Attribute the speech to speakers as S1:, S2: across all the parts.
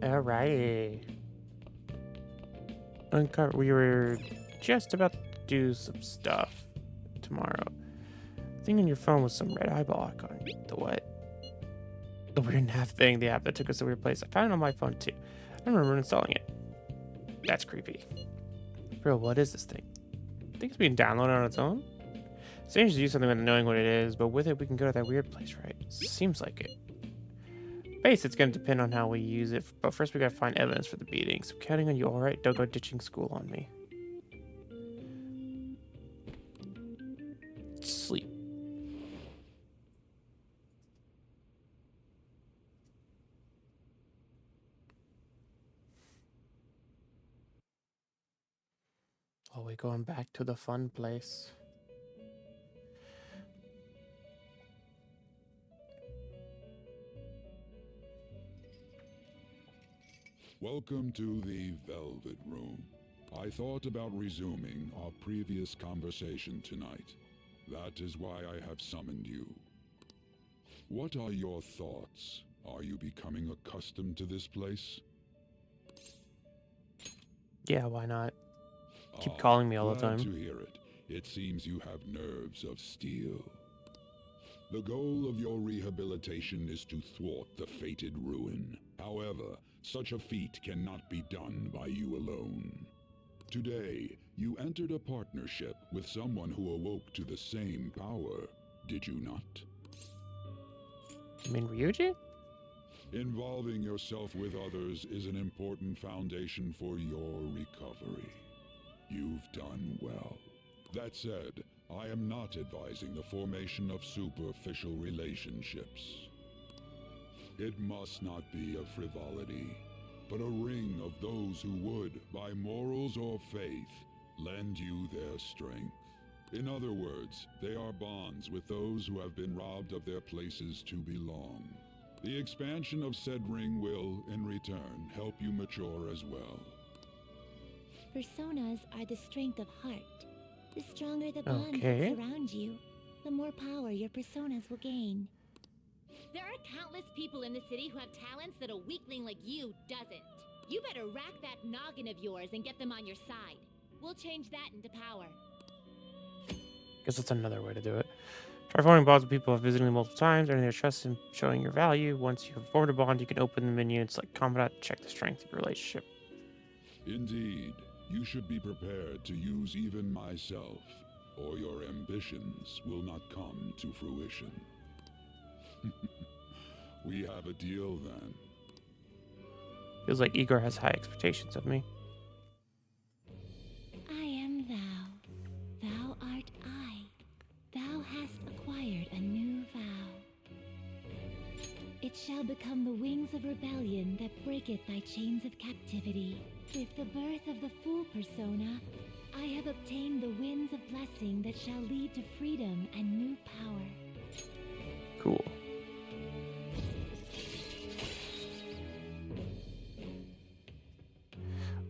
S1: Alrighty. Uncover. We were just about to do some stuff tomorrow. Thing on your phone with some red eyeball icon. The what? The weird nav thing. The app that took us to a weird place. I found it on my phone too. I don't remember installing it. That's creepy. Bro, what is this thing? I think it's being downloaded on its own. It's dangerous to use something without knowing what it is, but with it we can go to that weird place, right? Seems like it. Base, it's gonna depend on how we use it, but first we gotta find evidence for the beatings. I'm counting on you, alright? Don't go ditching school on me. Sleep. Oh, we're going back to the fun place.
S2: Welcome to the Velvet Room. I thought about resuming our previous conversation tonight. That is why I have summoned you. What are your thoughts? Are you becoming accustomed to this place?
S1: Yeah, why not? Keep calling me all the time.
S2: Glad to hear it. It seems you have nerves of steel. The goal of your rehabilitation is to thwart the fated ruin. However, such a feat cannot be done by you alone. Today, you entered a partnership with someone who awoke to the same power, did you not?
S1: You mean Ryuji?
S2: Involving yourself with others is an important foundation for your recovery. You've done well. That said, I am not advising the formation of superficial relationships. It must not be a frivolity, but a ring of those who would, by morals or faith, lend you their strength. In other words, they are bonds with those who have been robbed of their places to belong. The expansion of said ring will, in return, help you mature as well.
S3: Personas are the strength of heart. The stronger the bonds that surround you, the more power your personas will gain.
S4: There are countless people in the city who have talents that a weakling like you doesn't. You better rack that noggin of yours and get them on your side. We'll change that into power.
S1: Guess that's another way to do it. Try forming bonds with people visiting them multiple times, earning their trust and showing your value. Once you have formed a bond, you can open the menu and select Confidant to check the strength of your relationship.
S2: Indeed, you should be prepared to use even myself, or your ambitions will not come to fruition. We have a deal then.
S1: Feels like Igor has high expectations of me.
S3: I am thou. Thou art I. Thou hast acquired a new vow. It shall become the wings of rebellion that breaketh thy chains of captivity. With the birth of the Fool persona, I have obtained the winds of blessing that shall lead to freedom and new power.
S1: Cool.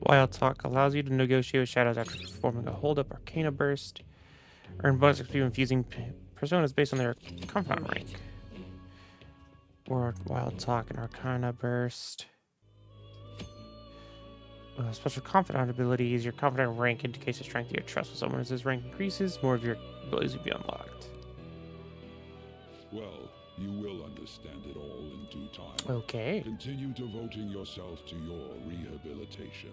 S1: Wild Talk allows you to negotiate with shadows after performing a hold-up Arcana Burst. Earn bonus XP when fusing personas based on their Confidant rank. Or Wild Talk and Arcana Burst. Special Confidant ability is your Confidant rank indicates the strength of your trust with someone. As this rank increases, more of your abilities will be unlocked.
S2: Well, you will understand it all in due time.
S1: Okay.
S2: Continue devoting yourself to your rehabilitation.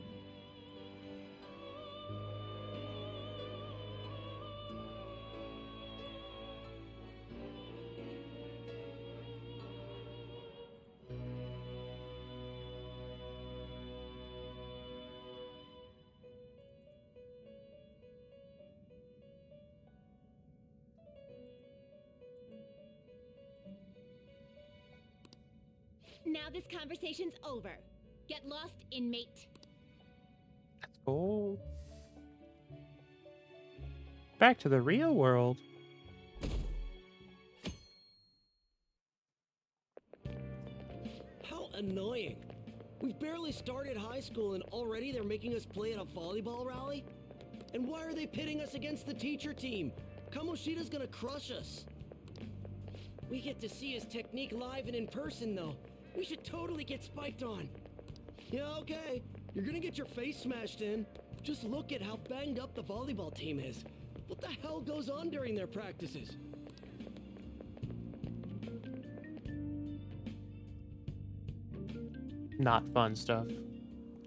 S4: Now this conversation's over. Get lost, inmate.
S1: Let's go. Back to the real world.
S5: How annoying. We've barely started high school and already they're making us play at a volleyball rally? And why are they pitting us against the teacher team? Kamoshida's gonna crush us. We get to see his technique live and in person though. We should totally get spiked on. Yeah, okay. You're gonna get your face smashed in. Just look at how banged up the volleyball team is. What the hell goes on during their practices?
S1: Not fun stuff.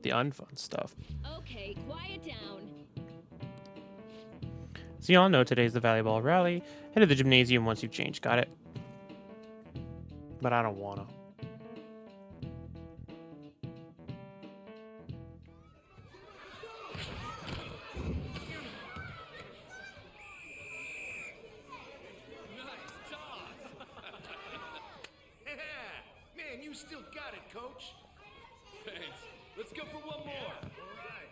S1: The unfun stuff.
S4: Okay, quiet down.
S1: So y'all know today's the volleyball rally. Head to the gymnasium once you've changed. Got it? But I don't wanna.
S6: Man, you still got it, coach. Thanks. Let's go for one more. All right.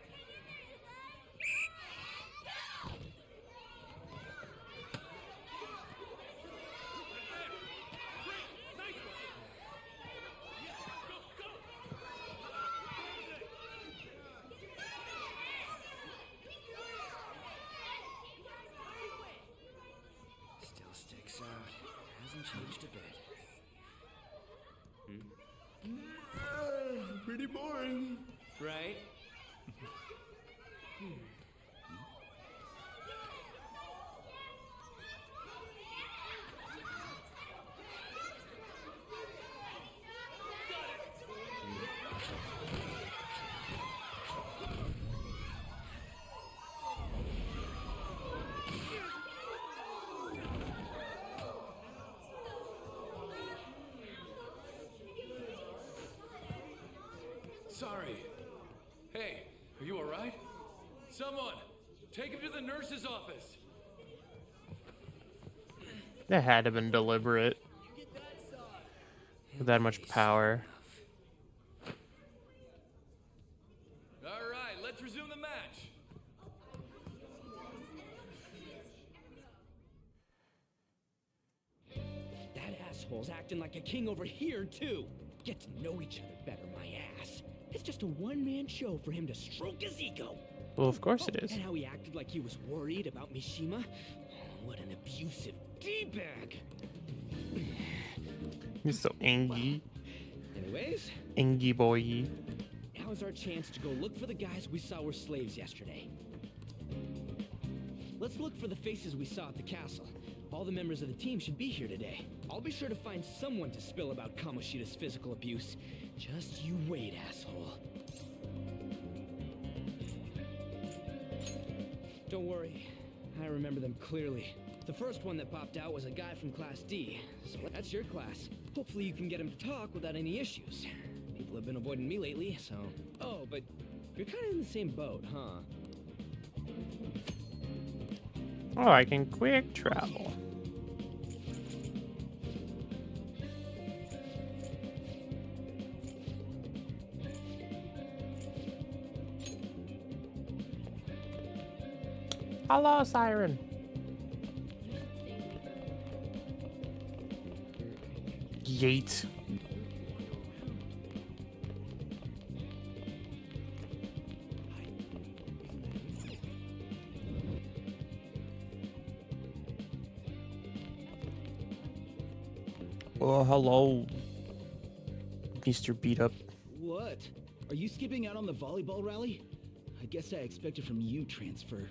S5: Still sticks out. Hasn't changed a bit.
S6: Pretty boring, right? Sorry. Hey, are you all right? Someone, take him to the nurse's office.
S1: That had to have been deliberate. With that much power.
S6: All right, let's resume the match.
S5: That asshole's acting like a king over here, too. Get to know each other better, my ass. It's just a one-man show for him to stroke his ego.
S1: Well, of course it is.
S5: And how he acted like he was worried about Mishima. What an abusive D-bag.
S1: He's so angry.
S5: Anyways,
S1: Angry boy.
S5: now's our chance to go look for the guys we saw were slaves yesterday. Let's look for the faces we saw at the castle. All the members of the team should be here today. I'll be sure to find someone to spill about Kamoshida's physical abuse. Just you wait, asshole. Don't worry, I remember them clearly. The first one that popped out was a guy from Class D, so that's your class. Hopefully you can get him to talk without any issues. People have been avoiding me lately, so... Oh, but you're kind of in the same boat, huh?
S1: Oh, I can quick travel. Hello, Siren. Yeet. Oh, hello, Mr. Beat Up.
S7: What? Are you skipping out on the volleyball rally? I guess I expected from you, Transfer.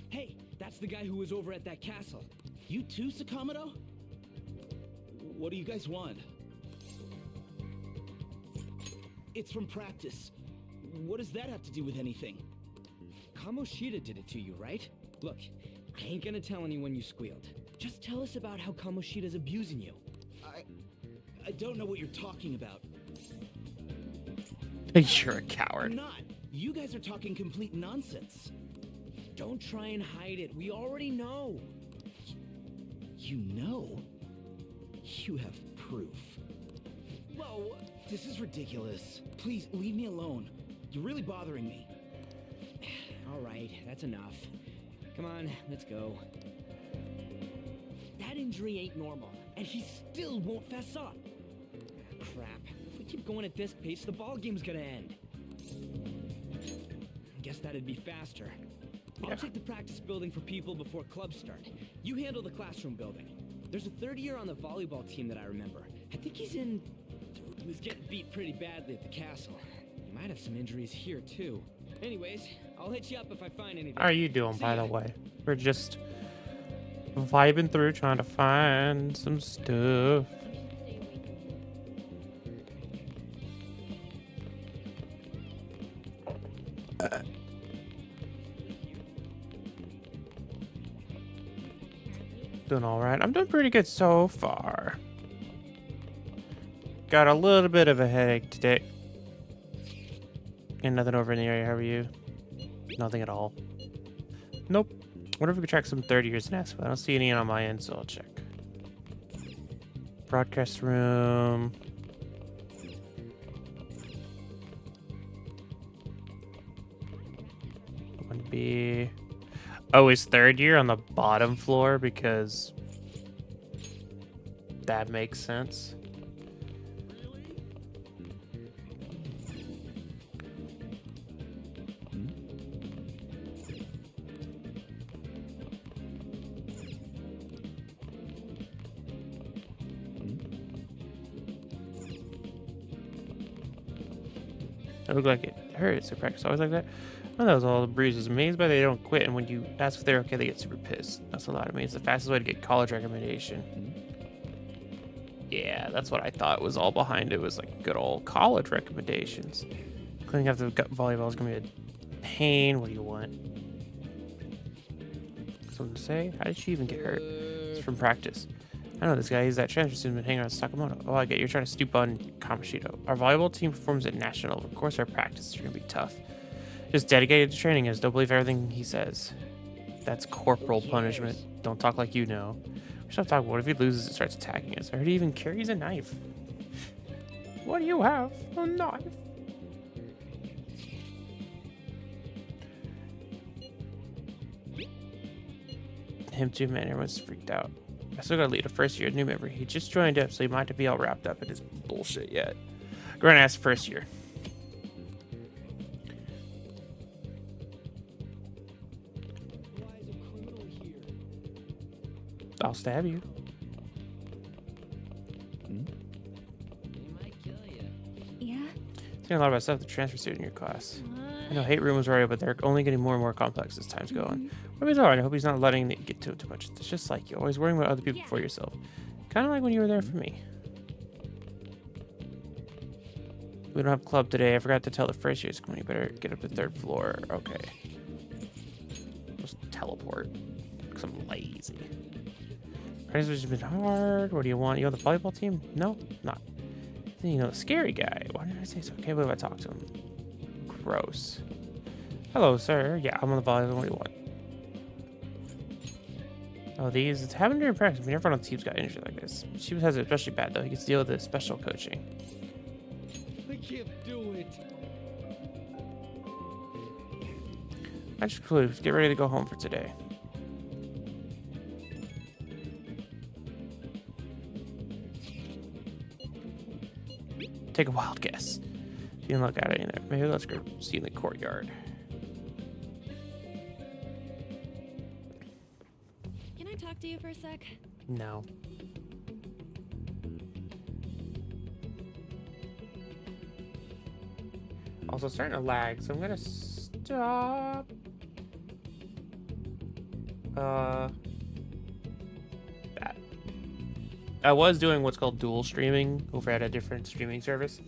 S5: Hey, that's the guy who was over at that castle.
S7: You too, Sakamoto? What do you guys want? It's from practice. What does that have to do with anything?
S5: Kamoshida did it to you, right? Look, I ain't gonna tell anyone you squealed. Just tell us about how Kamoshida's abusing you.
S7: I don't know what you're talking about.
S1: You're a
S7: I'm
S1: coward.
S7: not. You guys are talking complete nonsense.
S5: Don't try and hide it. We already know.
S7: You know? You have proof. Whoa, this is ridiculous. Please, leave me alone. You're really bothering me.
S5: All right, that's enough. Come on, let's go. That injury ain't normal, and he still won't fess up. Crap. If we keep going at this pace, the ball game's gonna end. Guess that'd be faster.
S1: Yeah.
S5: I'll check the practice building for people before clubs start. You handle the classroom building. There's a third year on the volleyball team that I remember. I think he's in... He was getting beat pretty badly at the castle. Might have some injuries here too. Anyways, I'll hit you up if I find anything.
S1: How are you doing,
S5: See
S1: by
S5: ya.
S1: the way? We're just vibing through, trying to find some stuff. Doing all right. I'm doing pretty good so far. Got a little bit of a headache today. And nothing over in the area. How are you? Nothing at all. Nope. Wonder if we could track some 30 years in Expo. I don't see any on my end, so I'll check. Broadcast room. Would be. Oh, is third year on the bottom floor because that makes sense. It looked like it hurts. Their practice always like that. Well, that was all the bruises. Amazed by they don't quit, and when you ask if they're okay, they get super pissed. That's a lot of me. It's the fastest way to get college recommendation. Yeah, that's what I thought was all behind it. Was like good old college recommendations. Cleaning up the volleyball is gonna be a pain. What do you want? Something to say? How did she even get hurt? It's from practice. I know this guy. He's that transfer student been hanging around Sakamoto. Oh, I get you're trying to stoop on Kamoshito. Our volleyball team performs at national. Of course, our practices are gonna be tough. Just dedicated to training us. Don't believe everything he says. That's corporal punishment. Don't talk like you know. We should talk. What if he loses and starts attacking us? I heard he even carries a knife. What do you have? A knife? Him too, man. Everyone's freaked out. I still gotta lead a first year new member. He just joined up, so he might not be all wrapped up in his bullshit yet. Go ahead and ask first year. I'll stab you.
S3: Yeah?
S1: Thinking a lot about stuff to transfer student in your class. I know hate rumors already, but they're only getting more and more complex as time's going. But he's alright. I hope he's not letting it get to it too much. It's just like you, always worrying about other people before yourself. Kind of like when you were there for me. We don't have club today. I forgot to tell the first year's coming. You better get up to the third floor. Okay. Just teleport. Because I'm lazy. Practice has been hard. What do you want? You on the volleyball team? No, not. Then you know the scary guy. Why did I say so? I can't believe I talked to him. Gross. Hello, sir. Yeah, I'm on the volleyball. What do you want? Oh, these. It's happened during practice. I mean, everyone on the team's got injured like this. She has it especially bad, though. He gets to deal with the special coaching.
S5: I can't do it.
S1: I just concluded. Get ready to go home for today. Take a wild guess. You didn't look at it either. Maybe let's go see in the courtyard.
S3: Can I talk to you for a sec?
S1: No. Also starting to lag, so I'm gonna stop. That. I was doing what's called dual streaming over at a different streaming service,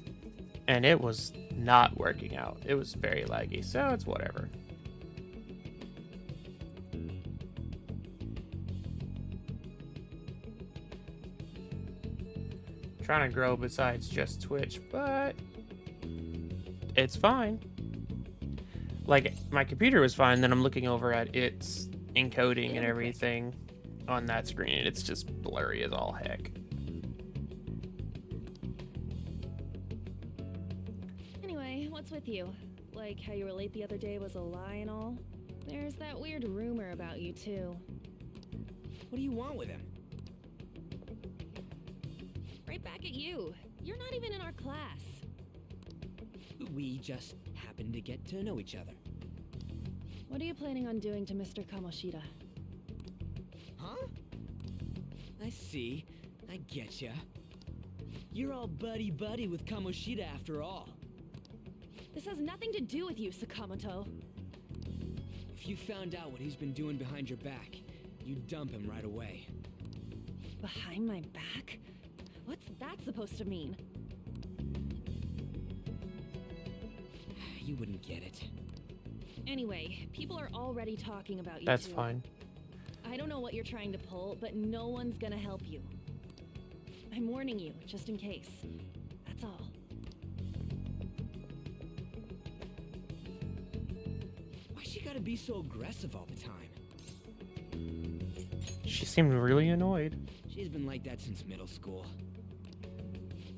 S1: and it was not working out. It was very laggy, so it's whatever. Trying to grow besides just Twitch, but it's fine. Like, my computer was fine, then I'm looking over at its encoding and everything on that screen, and it's just blurry as all heck.
S8: Anyway, what's with you? Like how you were late the other day was a lie and all? There's that weird rumor about you too.
S5: What do you want with him?
S8: Right back at you. You're not even in our class.
S5: We just happened to get to know each other.
S8: What are you planning on doing to Mr. Kamoshida?
S5: Huh? I see. I getcha. You're all buddy-buddy with Kamoshida after all.
S8: This has nothing to do with you, Sakamoto.
S5: If you found out what he's been doing behind your back, you'd dump him right away.
S8: Behind my back? What's that supposed to mean?
S5: You wouldn't get it.
S8: Anyway, people are already talking about you
S1: That's
S8: two.
S1: fine.
S8: I don't know what you're trying to pull, but no one's gonna help you. I'm warning you, just in case. That's all.
S5: Why's she gotta be so aggressive all the time?
S1: She seemed really annoyed.
S5: She's been like that since middle school.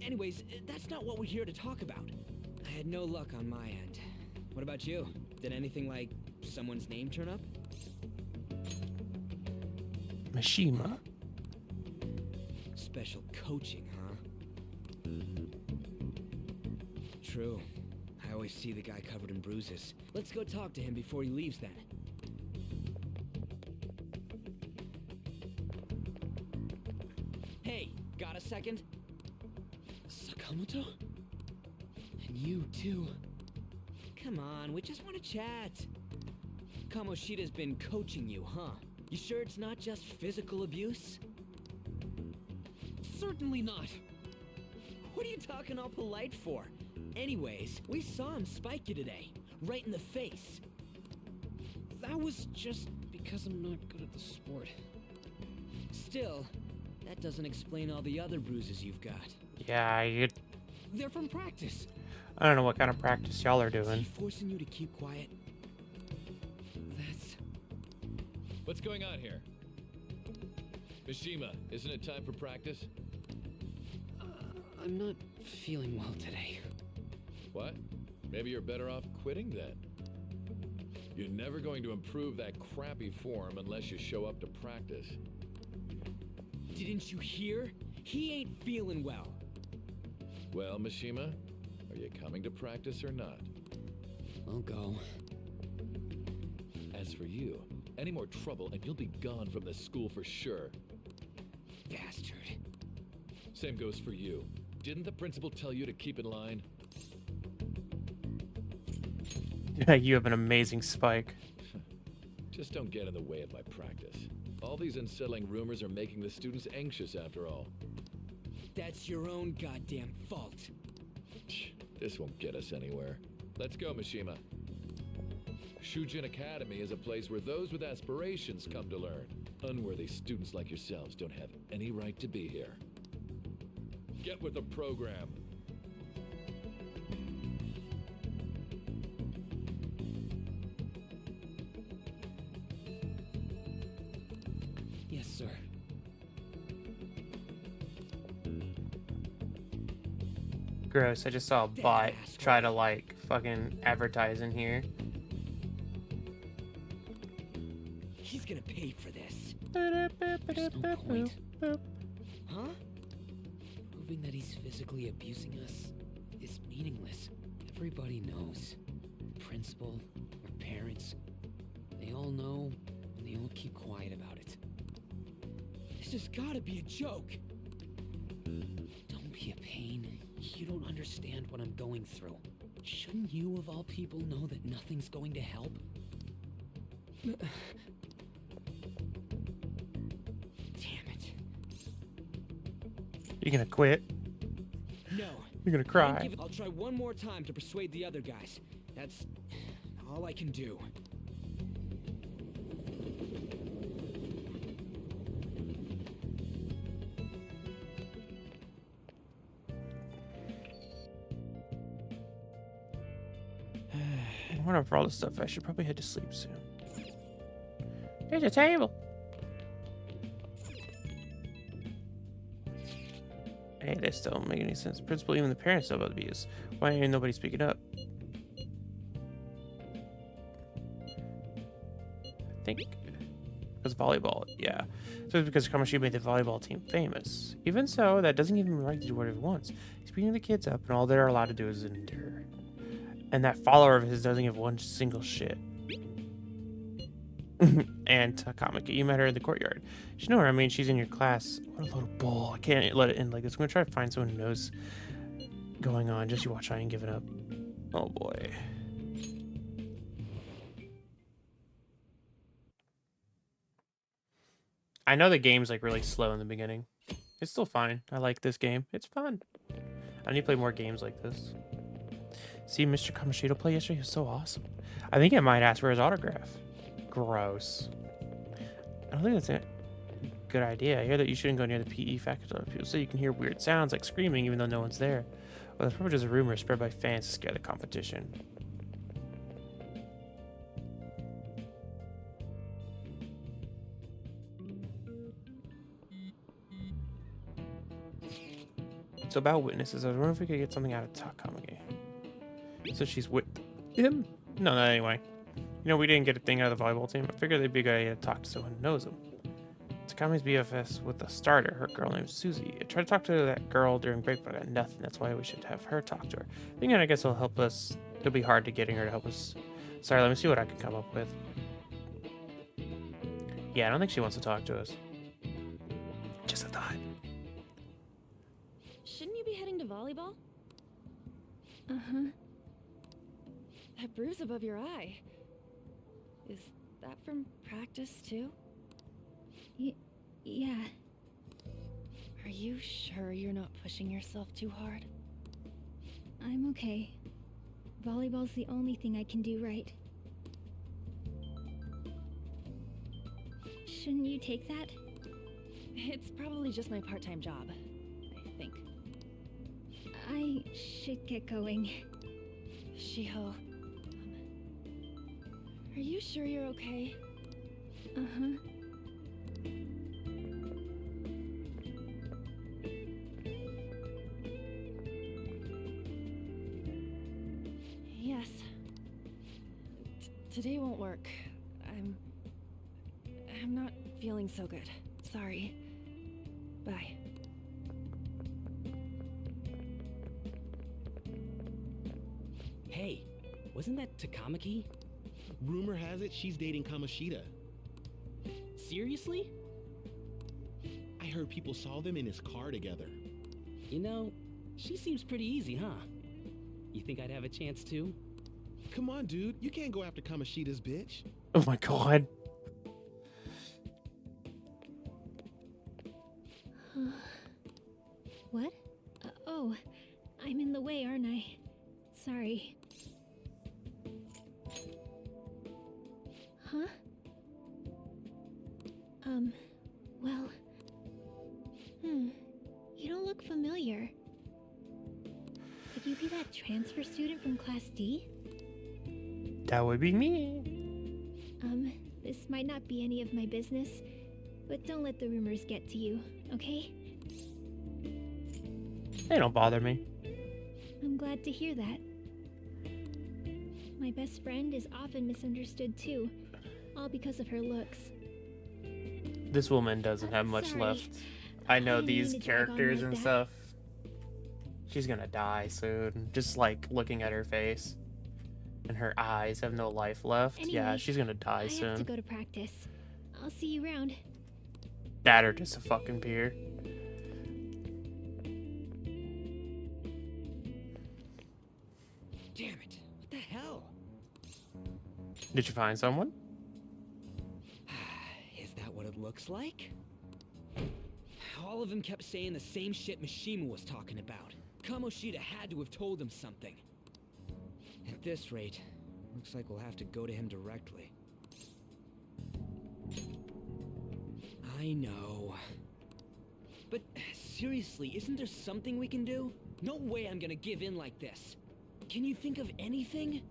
S5: Anyways, that's not what we're here to talk about. I had no luck on my end. What about you? Did anything like someone's name turn up?
S1: Mishima.
S5: Special coaching, huh? True. I always see the guy covered in bruises. Let's go talk to him before he leaves then. Hey, got a second? Sakamoto? And you too. Come on, we just want to chat. Kamoshida's been coaching you, huh? You sure it's not just physical abuse? Certainly not. What are you talking all polite for? Anyways, we saw him spike you today, right in the face. That was just because I'm not good at the sport. Still, that doesn't explain all the other bruises you've got.
S1: Yeah,
S5: They're from practice.
S1: I don't know what kind of practice y'all are
S5: Is he
S1: doing.
S5: forcing you to keep quiet? That's...
S6: What's going on here? Mishima, isn't it time for practice?
S5: I'm not feeling well today.
S6: What? Maybe you're better off quitting then. You're never going to improve that crappy form unless you show up to practice.
S5: Didn't you hear? He ain't feeling well.
S6: Well, Mishima, are you coming to practice or not?
S5: I'll go.
S6: As for you, any more trouble and you'll be gone from this school for sure.
S5: Bastard.
S6: Same goes for you. Didn't the principal tell you to keep in line?
S1: You have an amazing spike.
S6: Just don't get in the way of my practice. All these unsettling rumors are making the students anxious after all.
S5: That's your own goddamn fault.
S6: This won't get us anywhere. Let's go, Mishima. Shujin Academy is a place where those with aspirations come to learn. Unworthy students like yourselves don't have any right to be here. Get with the program.
S5: Yes, sir.
S1: Gross. I just saw a bot try to like fucking advertise in here.
S5: He's gonna pay for this. There's no point. Huh? Proving that he's physically abusing us is meaningless. Everybody knows. The principal, our parents, they all know, and they all keep quiet about it. This has gotta be a joke. Don't be a pain. You don't understand what I'm going through. Shouldn't you, of all people, know that nothing's going to help? Damn it.
S1: You gonna quit?
S5: No.
S1: You're gonna
S5: I
S1: cry.
S5: don't give- I'll try one more time to persuade the other guys. That's all I can do.
S1: I wonder for all this stuff, I should probably head to sleep soon. There's a table. Hey, this still don't make any sense. The principal, even the parents know about abuse. Why ain't nobody speaking up? I think because volleyball, yeah. So it's because Kamoshi made the volleyball team famous. Even so, that doesn't give him the right to do whatever he wants. He's beating the kids up, and all they're allowed to do is endure. And that follower of his doesn't give one single shit. And Takamaki, you met her in the courtyard. You know her, I mean, she's in your class. What a load of bull. I can't let it end like this. I'm gonna try to find someone who knows going on. Just you watch, I ain't giving up. Oh boy. I know the game's like really slow in the beginning. It's still fine. I like this game. It's fun. I need to play more games like this. See Mr. Kamoshida play yesterday? He was so awesome. I think I might ask for his autograph. Gross. I don't think that's a good idea. I hear that you shouldn't go near the PE faculty. People say you can hear weird sounds like screaming even though no one's there. Well, that's probably just a rumor spread by fans to scare the competition. So about witnesses, I was wondering if we could get something out of Takamage. So she's with him? No, not anyway. You know, we didn't get a thing out of the volleyball team. I figured it'd be a good idea to talk to someone who knows him. Takame's BFS with the starter, her girl named Susie. I tried to talk to that girl during break, but I got nothing. That's why we should have her talk to her. Thinking I guess it'll help us. It'll be hard to getting her to help us. Sorry, let me see what I can come up with. Yeah, I don't think she wants to talk to us. Just a thought.
S8: Shouldn't you be heading to volleyball? Uh-huh. That bruise above your eye. Is that from practice, too?
S3: Yeah.
S8: Are you sure you're not pushing yourself too hard?
S3: I'm okay. Volleyball's the only thing I can do right. Shouldn't you take that?
S8: It's probably just my part-time job, I think.
S3: I should get going.
S8: Shiho, are you sure you're okay?
S3: Uh-huh.
S8: Yes. Today won't work. I'm not feeling so good. Sorry. Bye.
S7: Hey, wasn't that Takamaki? Rumor has it she's dating Kamoshida. Seriously? I heard people saw them in his car together. You know, she seems pretty easy, huh? You think I'd have a chance too? Come on, dude. You can't go after Kamoshida's bitch.
S1: Oh my god.
S3: What? Oh, I'm in the way, aren't I? Sorry. Huh? Well... You don't look familiar. Could you be that transfer student from Class D?
S1: That would be me.
S3: This might not be any of my business, but don't let the rumors get to you, okay?
S1: They don't bother me.
S3: I'm glad to hear that. My best friend is often misunderstood too, all because of her looks.
S1: This woman doesn't have much
S3: Sorry.
S1: left. I know
S3: I didn't
S1: these
S3: mean to drag on
S1: characters
S3: like
S1: and
S3: that.
S1: stuff. She's gonna die soon. Just like looking at her face. And her eyes have no life left. Yeah,
S3: Anyway,
S1: she's gonna die
S3: I have to
S1: soon.
S3: go to practice. I'll see you around.
S1: That or just a fucking peer.
S5: Damn it. What the hell?
S1: Did you find someone?
S5: Is that what it looks like? All of them kept saying the same shit Mishima was talking about. Kamoshida had to have told him something. At this rate, looks like we'll have to go to him directly. I know. But seriously, isn't there something we can do? No way I'm gonna give in like this. Can you think of anything?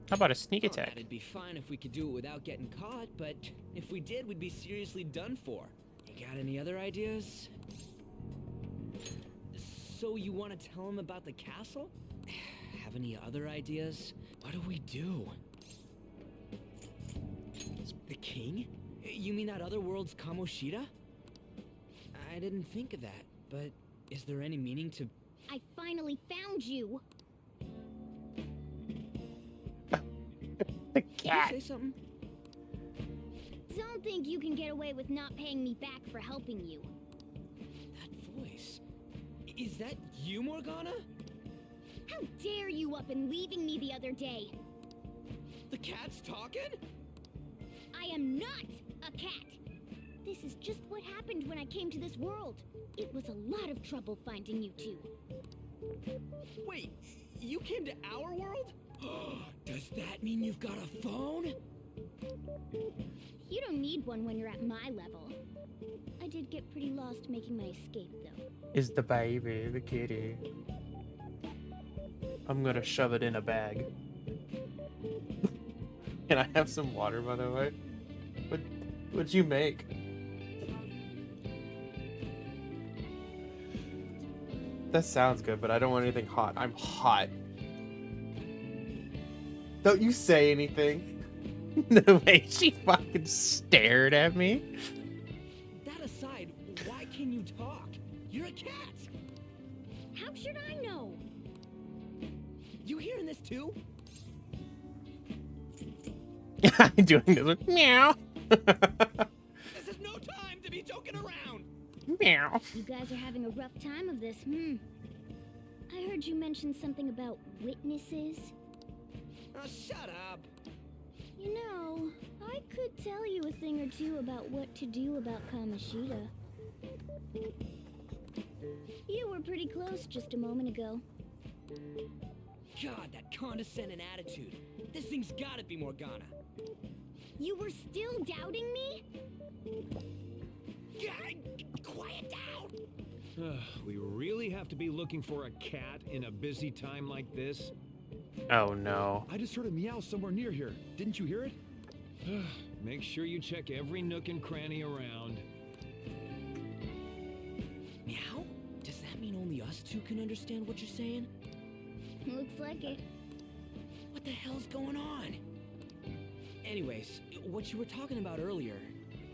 S1: How about a sneak
S5: Well,
S1: attack?
S5: that'd be fine if we could do it without getting caught, but if we did, we'd be seriously done for. You got any other ideas? So you want to tell him about the castle? Have any other ideas? What do we do? The king? You mean that other world's Kamoshida? I didn't think of that, but is there any meaning to...
S3: I finally found you!
S1: The
S5: Did you
S1: cat.
S5: say something?
S3: Don't think you can get away with not paying me back for helping you.
S5: That voice. Is that you, Morgana?
S4: How dare you up and leaving me the other day?
S5: The cat's talking?
S4: I am not a cat. This is just what happened when I came to this world. It was a lot of trouble finding you two.
S5: Wait, you came to our world? Does that mean you've got a phone?
S4: You don't need one when you're at my level. I did get pretty lost making my escape, though.
S1: Is the baby, the kitty. I'm gonna shove it in a bag. Can I have some water, by the way? What'd you make? That sounds good, but I don't want anything hot. I'm hot. Don't you say anything. The way she fucking stared at me.
S5: That aside, why can you talk? You're a cat!
S4: How should I know?
S5: You hearing this too?
S1: I'm doing this with meow.
S5: This is no time to be joking around!
S1: Meow.
S4: You guys are having a rough time of this, I heard you mention something about witnesses.
S5: Oh, shut up!
S4: You know, I could tell you a thing or two about what to do about Kamoshida. You were pretty close just a moment ago.
S5: God, that condescending attitude. This thing's gotta be Morgana.
S4: You were still doubting me?
S5: Quiet down!
S9: We really have to be looking for a cat in a busy time like this?
S1: Oh no.
S10: I just heard a meow somewhere near here. Didn't you hear it?
S9: Make sure you check every nook and cranny around.
S5: Meow? Does that mean only us two can understand what you're saying?
S4: Looks like it.
S5: What the hell's going on? Anyways, what you were talking about earlier,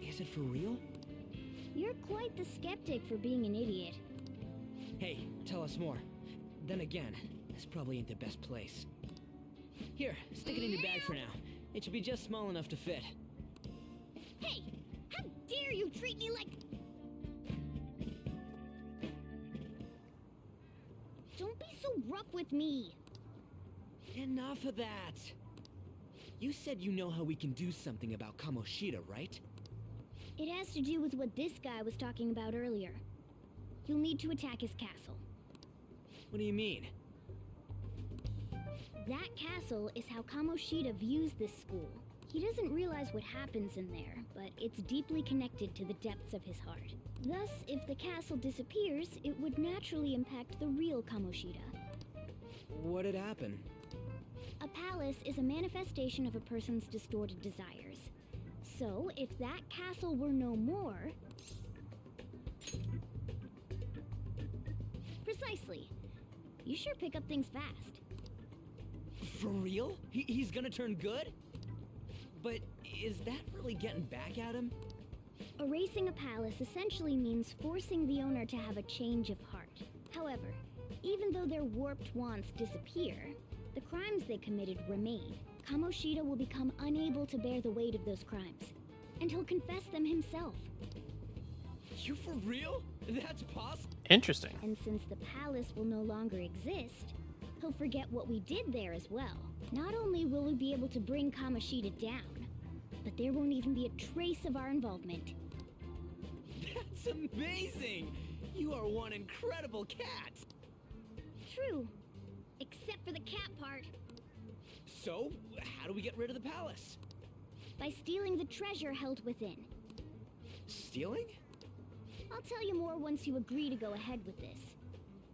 S5: is it for real?
S4: You're quite the skeptic for being an idiot.
S5: Hey, tell us more. Then again, this probably ain't the best place. Here, stick it in your bag for now. It should be just small enough to fit.
S4: Hey! How dare you treat me like... Don't be so rough with me!
S5: Enough of that! You said you know how we can do something about Kamoshida, right?
S4: It has to do with what this guy was talking about earlier. You'll need to attack his castle.
S5: What do you mean?
S4: That castle is how Kamoshida views this school. He doesn't realize what happens in there, but it's deeply connected to the depths of his heart. Thus, if the castle disappears, it would naturally impact the real Kamoshida.
S5: What'd happen?
S4: A palace is a manifestation of a person's distorted desires. So, if that castle were no more... Precisely. You sure pick up things fast.
S5: For real? He's gonna turn good? But is that really getting back at him?
S4: Erasing a palace essentially means forcing the owner to have a change of heart. However, even though their warped wants disappear, the crimes they committed remain. Kamoshida will become unable to bear the weight of those crimes, and he'll confess them himself.
S5: You for real? That's possible?
S1: Interesting.
S4: And since the palace will no longer exist, he'll forget what we did there as well. Not only will we be able to bring Kamoshida down, but there won't even be a trace of our involvement.
S5: That's amazing! You are one incredible cat!
S4: True. Except for the cat part.
S5: So, how do we get rid of the palace?
S4: By stealing the treasure held within.
S5: Stealing?
S4: I'll tell you more once you agree to go ahead with this.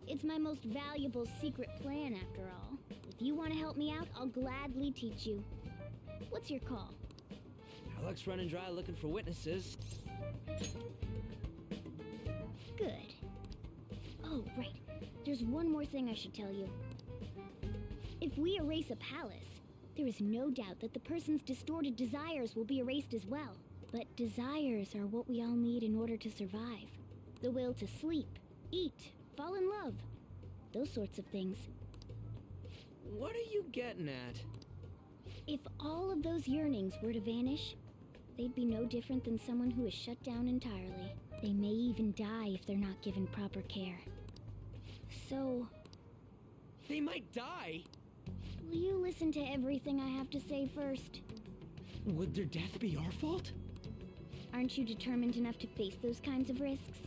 S4: It's my most valuable secret plan, after all. If you want to help me out, I'll gladly teach you. What's your call?
S5: Our luck's running dry looking for witnesses.
S4: Good. Oh, right. There's one more thing I should tell you. If we erase a palace, there is no doubt that the person's distorted desires will be erased as well. But desires are what we all need in order to survive. The will to sleep, eat, fall in love. Those sorts of things.
S5: What are you getting at?
S4: If all of those yearnings were to vanish, they'd be no different than someone who is shut down entirely. They may even die if they're not given proper care. So,
S5: They might die.
S4: Will you listen to everything I have to say first?
S5: Would their death be our fault?
S4: Aren't you determined enough to face those kinds of risks?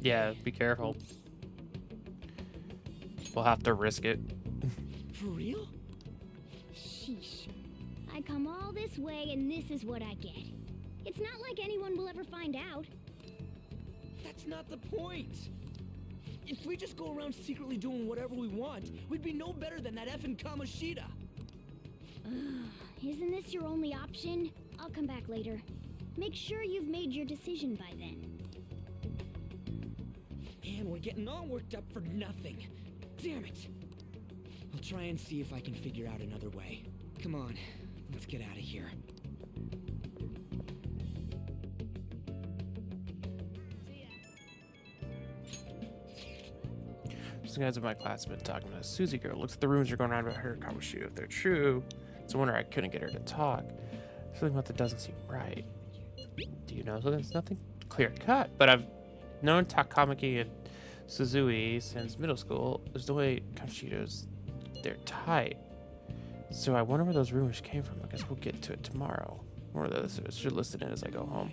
S1: Yeah, be careful. We'll have to risk it.
S5: For real?
S4: Sheesh. I come all this way and this is what I get. It's not like anyone will ever find out.
S5: That's not the point. If we just go around secretly doing whatever we want, we'd be no better than that effing Kamoshida.
S4: Isn't this your only option? I'll come back later. Make sure you've made your decision by then.
S5: Man, we're getting all worked up for nothing. Damn it. I'll try and see if I can figure out another way. Come on, let's get out of here.
S1: Some guys in my class have been talking to a Susie girl. Looks like the rumors are going around about her Kawashi. If they're true, it's a wonder I couldn't get her to talk. Something about that doesn't seem right. Do you know? So there's nothing clear cut, but I've known Takamaki and Suzui since middle school. There's no way Kamoshida's they're tight. So I wonder where those rumors came from. I guess we'll get to it tomorrow. Or those should listen in as I go home.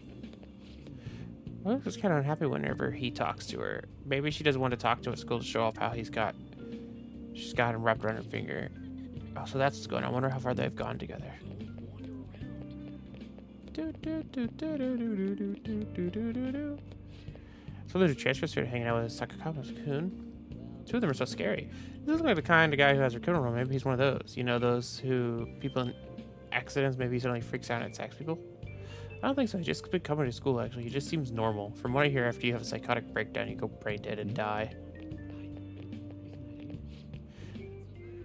S1: I was kind of unhappy whenever he talks to her. Maybe she doesn't want to talk to him at school to show off how she's got him wrapped around her finger. Oh, so that's what's going on. I wonder how far they've gone together. So there's a transfer student hanging out with Sakakama-kun. Two of them are so scary. He looks like the kind of guy who has a criminal role. Maybe he's one of those. You know, those who people in accidents, maybe he suddenly freaks out and attacks people. I don't think so. He just been coming to school, actually. He just seems normal. From what I hear, after you have a psychotic breakdown, you go brain dead and die.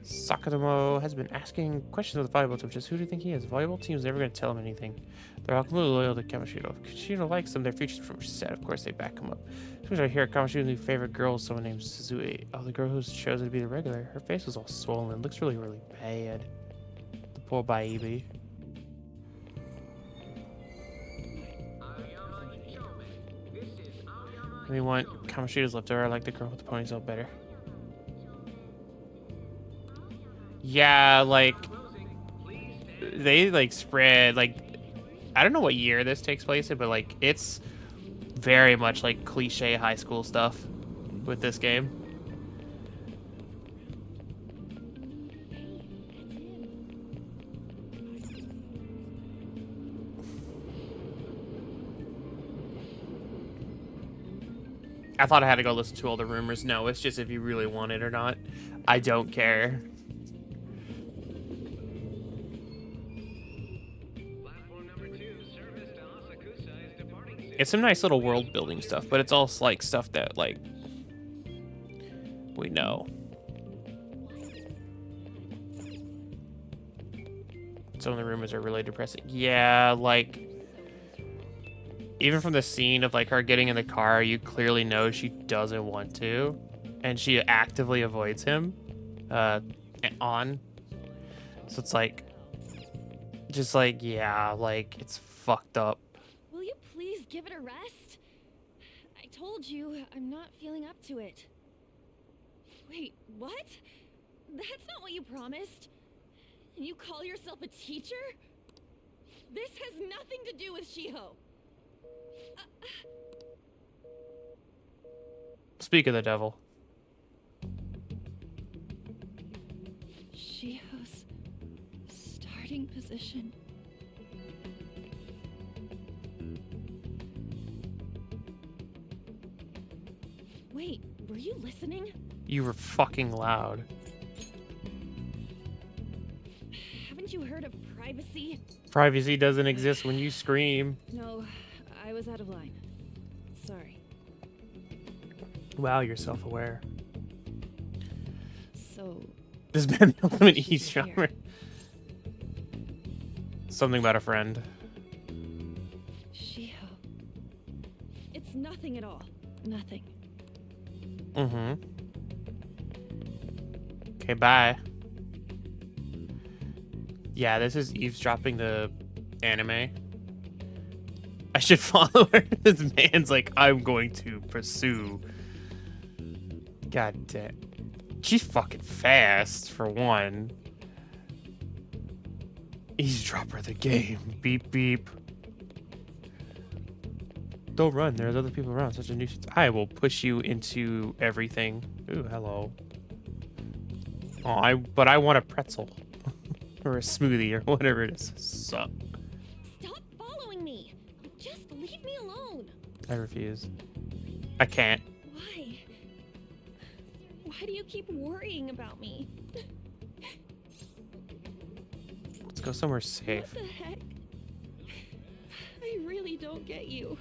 S1: Sakatomo has been asking questions of the volleyball team. Just who do you think he is? The volleyball team's never going to tell him anything. They're all completely loyal to Kamoshida. If Kamoshida likes them, their future's from set. Of course, they back him up. As soon as I hear Kamoshida's new favorite girl is someone named Suzui. Oh, the girl who's chosen to be the regular. Her face was all swollen. It looks really, really bad. The poor baby. I mean, want Kamoshida's left over. I like the girl with the ponytail better. Yeah, like they like spread like I don't know what year this takes place in, but like it's very much like cliche high school stuff with this game. I thought I had to go listen to all the rumors. No, it's just if you really want it or not. I don't care. It's some nice little world building stuff, but it's also like stuff that like we know. Some of the rumors are really depressing. Yeah, like even from the scene of like her getting in the car, you clearly know she doesn't want to, and she actively avoids him. So it's like, just like yeah, like it's fucked up.
S8: Will you please give it a rest? I told you I'm not feeling up to it. Wait, what? That's not what you promised. And you call yourself a teacher? This has nothing to do with Shiho.
S1: Speak of the devil.
S8: Shiho's starting position. Wait, were you listening?
S1: You were fucking loud.
S8: Haven't you heard of privacy?
S1: Privacy doesn't exist when you scream.
S8: No, I was out of line. Sorry.
S1: Wow, you're self-aware.
S8: So,
S1: This man the ultimate eavesdropper. Something about a friend.
S8: Shiho. It's nothing at all. Nothing.
S1: Mm-hmm. Okay, bye. Yeah, this is eavesdropping the anime. I should follow her. This man's like, I'm going to pursue. God damn. She's fucking fast, for one. Eavesdropper the game. Beep beep. Don't run. There's other people around. Such a nuisance. I will push you into everything. Ooh, hello. Oh, but I want a pretzel. Or a smoothie or whatever it is. Sup.
S8: Stop following me. Just leave me alone.
S1: I refuse. I can't.
S8: Why? Why do you keep worrying about me?
S1: Let's go somewhere safe.
S8: What the heck? I really don't get you.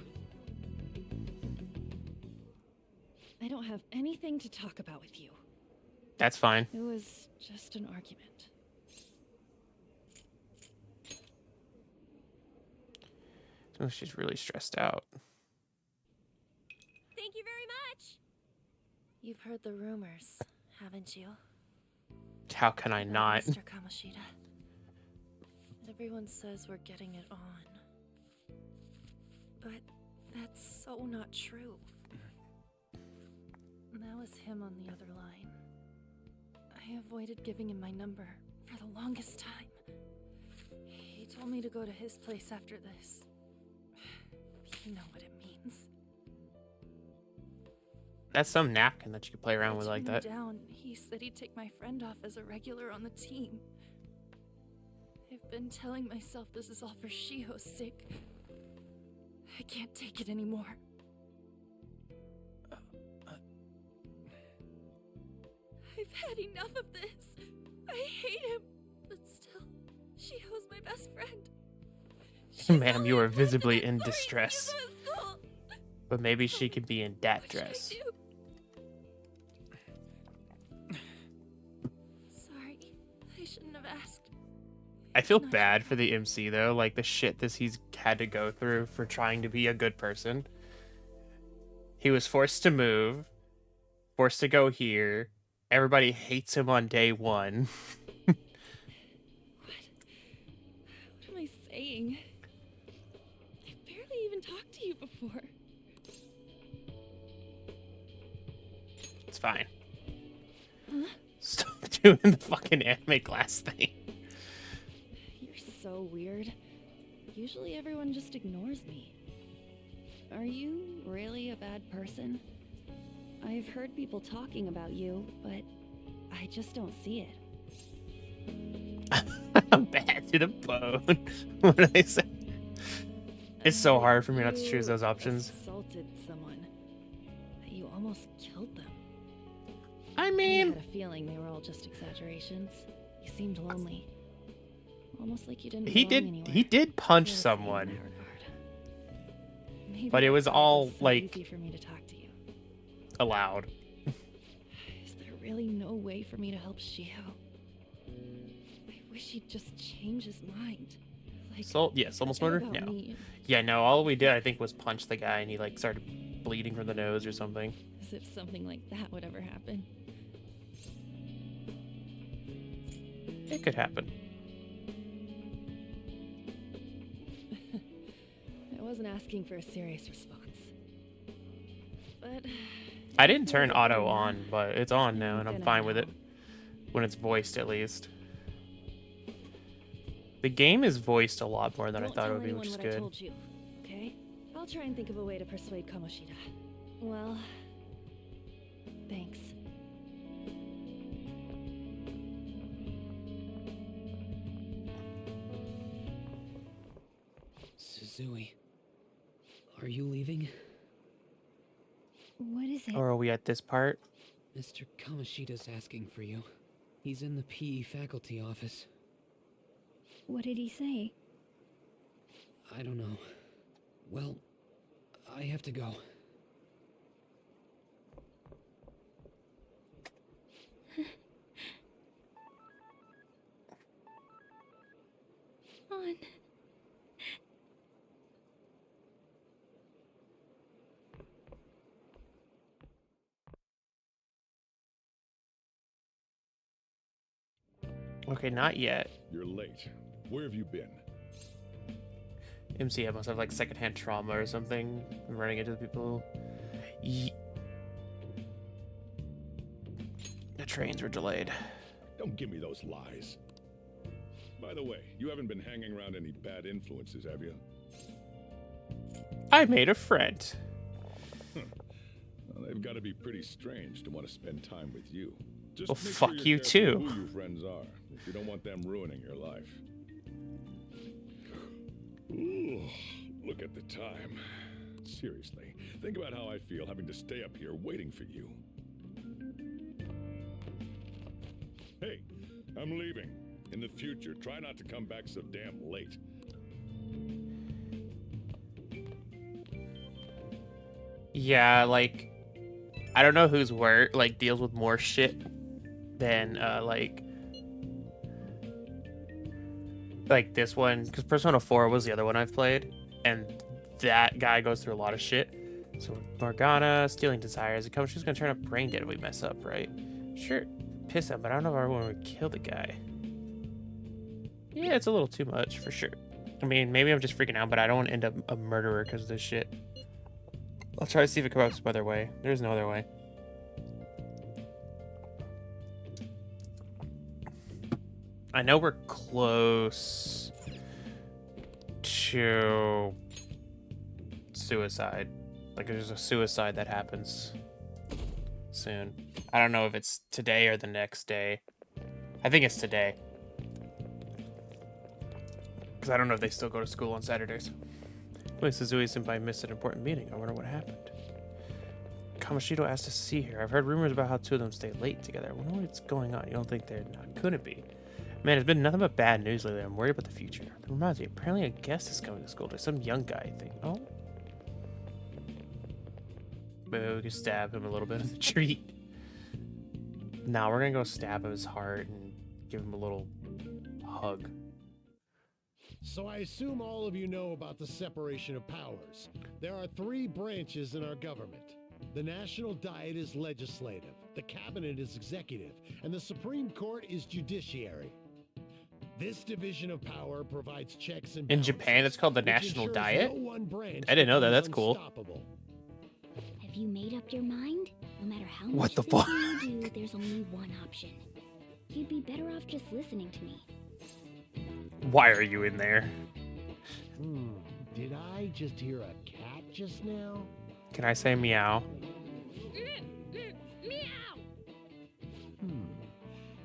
S8: I don't have anything to talk about with you.
S1: That's fine.
S8: It was just an argument.
S1: Oh, she's really stressed out.
S8: Thank you very much. You've heard the rumors, haven't you?
S1: How can I
S8: About
S1: not?
S8: Mr. Kamoshida. Everyone says we're getting it on. But that's so not true. That was him on the other line. I avoided giving him my number for the longest time. He told me to go to his place after this. You know what it means.
S1: That's some napkin that you can play around with like that.
S8: Down. He said he'd take my friend off as a regular on the team. I've been telling myself this is all for Shiho's sake. I can't take it anymore. I've had enough of this. I hate him. But still, Shiho's my best friend.
S1: Ma'am, you are visibly in distress. But maybe she could be in that dress.
S8: Sorry, I shouldn't have asked.
S1: I feel bad for the MC though, like the shit that he's had to go through for trying to be a good person. He was forced to move, forced to go here. Everybody hates him on day one.
S8: What am I saying? I barely even talked to you before.
S1: It's fine.
S8: Huh?
S1: Stop doing the fucking anime class thing.
S8: You're so weird. Usually everyone just ignores me. Are you really a bad person? I've heard people talking about you, but I just don't see it.
S1: I'm bad to the bone. What did I say? It's so hard for me not to choose those options.
S8: You assaulted someone. You almost killed them.
S1: I
S8: I
S1: mean,
S8: had a feeling they were all just exaggerations. You seemed lonely. Almost like you didn't
S1: he
S8: belong
S1: did
S8: anywhere.
S1: punch
S8: You're the same in
S1: someone,
S8: that regard. Maybe
S1: but it was
S8: that's why
S1: all
S8: so
S1: like
S8: easy for me to talk to you.
S1: allowed.
S8: Is there really no way for me to help Shiho? I wish he'd just change his mind. Like,
S1: So yes, almost
S8: forget
S1: murder.
S8: about
S1: No.
S8: me,
S1: Yeah, no. All we did, I think, was punch the guy, and he like started bleeding from the nose or something.
S8: as if something like that would ever happen.
S1: It could happen.
S8: I wasn't asking for a serious response. But
S1: I didn't turn auto on, but it's on now, and I'm fine with it. When it's voiced, at least. The game is voiced a lot more than I
S8: won't
S1: thought it
S8: tell
S1: would be,
S8: anyone
S1: which is
S8: what I
S1: good.
S8: told you, okay? I'll try and think of a way to persuade Kamoshida. Well, thanks.
S5: Suzui, are you leaving?
S4: What is it?
S1: Or are we at this part?
S5: Mr. Kamoshida's asking for you. He's in the PE faculty office.
S4: What did he say?
S5: I don't know. Well, I have to go.
S4: On.
S1: Okay, not yet.
S2: You're late. Where have you been?
S1: MCM must have like secondhand trauma or something. I'm running into the people. trains were delayed.
S11: Don't give me those lies. By the way, you haven't been hanging around any bad influences, have you?
S1: I made a friend.
S11: Well, they've got to be pretty strange to want to spend time with you. Just
S1: Well,
S11: make
S1: fuck
S11: sure
S1: you
S11: you're careful
S1: too.
S11: who your friends are, if you don't want them ruining your life. Ooh, look at the time. Seriously, think about how I feel having to stay up here waiting for you. Hey, I'm leaving. In the future, try not to come back so damn late.
S1: Yeah, like, I don't know whose work like deals with more shit than like this one, because Persona 4 was the other one I've played, and that guy goes through a lot of shit. So Morgana, stealing desires, it comes, she's gonna turn up brain dead if we mess up, right? Sure, piss him, but I don't know if I want to kill the guy. Yeah, it's a little too much for sure. I mean, maybe I'm just freaking out, but I don't want to end up a murderer because of this shit. I'll try to see if it comes up some other way. There's no other way. I know we're close to suicide. Like, there's a suicide that happens soon. I don't know if it's today or the next day. I think it's today. Because I don't know if they still go to school on Saturdays. Wait, Suzui-senpai missed an important meeting. I wonder what happened. Kamoshito asked to see her. I've heard rumors about how two of them stay late together. I wonder what's going on. You don't think they're not? Couldn't be. Man, it's been nothing but bad news lately. I'm worried about the future. That reminds me, apparently a guest is coming to school. There's some young guy thing. Oh? Maybe we could stab him a little bit of the treat. Now we're gonna go stab him his heart and give him a little hug.
S12: So I assume all of you know about the separation of powers. There are 3 branches in our government. The National Diet is legislative, the Cabinet is executive, and the Supreme Court is judiciary. This division of power provides checks and
S1: In Japan, it's called the
S12: which
S1: National
S12: ensures
S1: Diet?
S12: no one branch
S1: I didn't know that.
S12: becomes
S1: That's cool.
S12: unstoppable.
S4: Have you made up your mind? No matter how
S1: What
S4: much
S1: the
S4: thinking
S1: fuck?
S4: you do, there's only one option. You'd be better off just listening to me.
S1: Why are you in there?
S12: Did I just hear a cat just now?
S1: Can I say meow?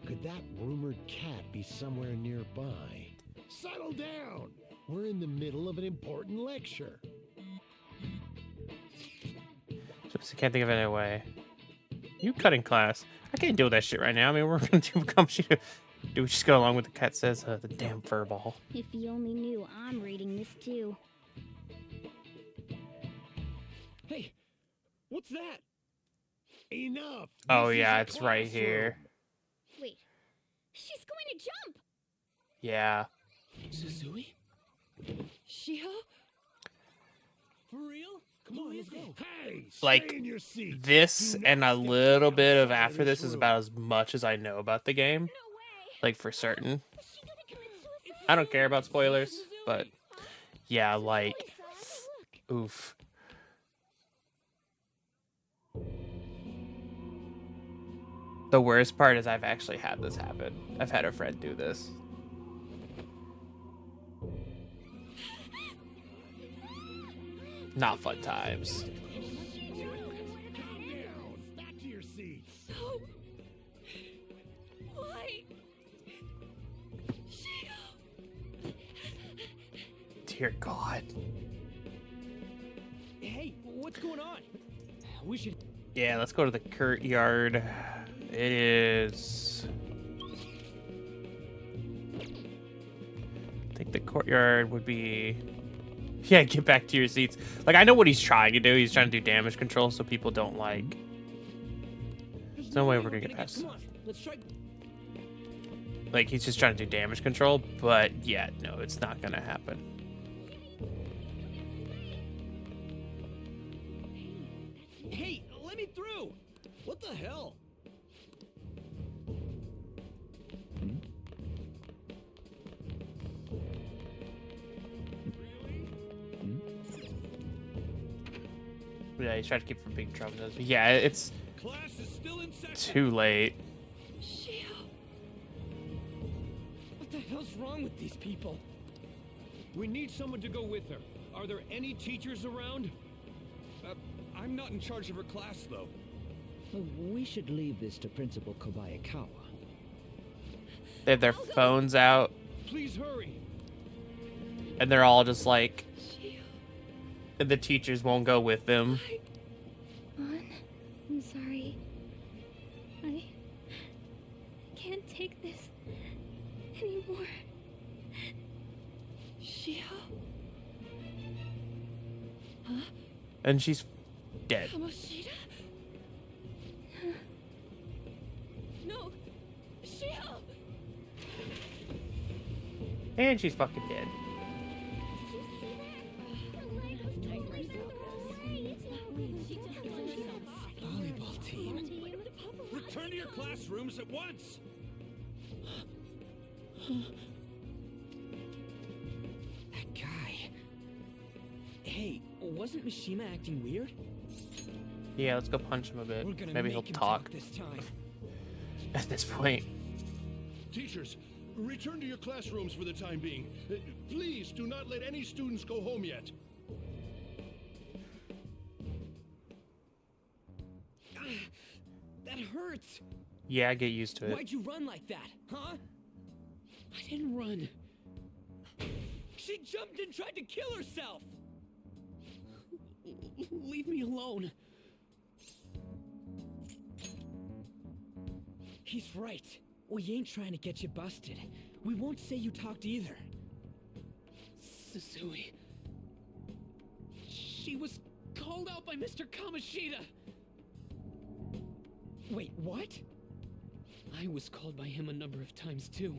S12: Could that rumored cat be somewhere nearby? Settle down! We're in the middle of an important lecture.
S1: Just I can't think of any way. You cutting class. I can't deal with that shit right now. I mean, we're gonna do Kamoshito. Do we just go along with the cat says, the damn furball.
S4: If you only knew I'm reading this too.
S7: Hey, what's that?
S12: Enough!
S1: Oh
S12: This is
S1: yeah,
S12: a
S1: it's right
S12: classroom.
S1: here.
S4: Wait, she's going to jump!
S1: Yeah.
S5: Suzui?
S8: Shio?
S5: For real? Come on, let's go.
S12: Hey,
S1: Like,
S12: stay in your seat.
S1: This
S12: Do
S1: and
S12: not
S1: a
S12: step
S1: little bit of
S12: outside
S1: after this is
S12: room.
S1: about as much as I know about the game.
S4: No way!
S1: Like, for certain.
S4: Is she gonna commit suicide?
S1: I don't care about spoilers, but yeah, like,
S4: Look.
S1: oof. The worst part is I've actually had this happen. I've had a friend do this. Not fun times.
S12: Back to your seats.
S8: No. Why? Shio!
S1: Dear God.
S5: Hey, what's going on? We should.
S1: Yeah, let's go to the courtyard. It is... I think the courtyard would be... Yeah, get back to your seats. Like, I know what he's trying to do. He's trying to do damage control so people don't, like... There's no way we're gonna get past...
S5: Come on, let's try.
S1: Like, he's just trying to do damage control, but yeah, no, it's not gonna happen.
S5: Hey, let me through! What the hell?
S1: Yeah, he's trying to keep from being traumatized. But yeah, it's
S7: Class is still in session.
S1: too late.
S5: wrong with these people?
S9: We need someone to go with her. Are there any teachers around?
S10: I'm not in charge of her class, though.
S5: We should leave this to Principal Kobayakawa.
S1: They have their phones out,
S9: Please hurry.
S1: and they're all just like, and the teachers won't go with them.
S3: I'm sorry. I can't take this anymore.
S8: Shio? Huh?
S1: And she's dead.
S8: Kamoshida? No! Shio!
S1: And she's fucking dead.
S5: Volleyball team.
S10: Return to your classrooms at once!
S5: That guy. Hey, wasn't Mishima acting weird?
S1: Yeah, let's go punch him a bit.
S5: We're gonna
S1: Maybe he'll
S5: make him
S1: talk
S5: this time.
S1: at this point.
S10: Teachers, return to your classrooms for the time being. Please do not let any students go home yet.
S5: That hurts.
S1: Yeah, get used to it.
S5: Why'd you run like that, huh? I didn't run. She jumped and tried to kill herself. Leave me alone. He's right. We ain't trying to get you busted. We won't say you talked either. Suzui. She was called out by Mr. Kamoshida. Wait, what? I was called by him a number of times too.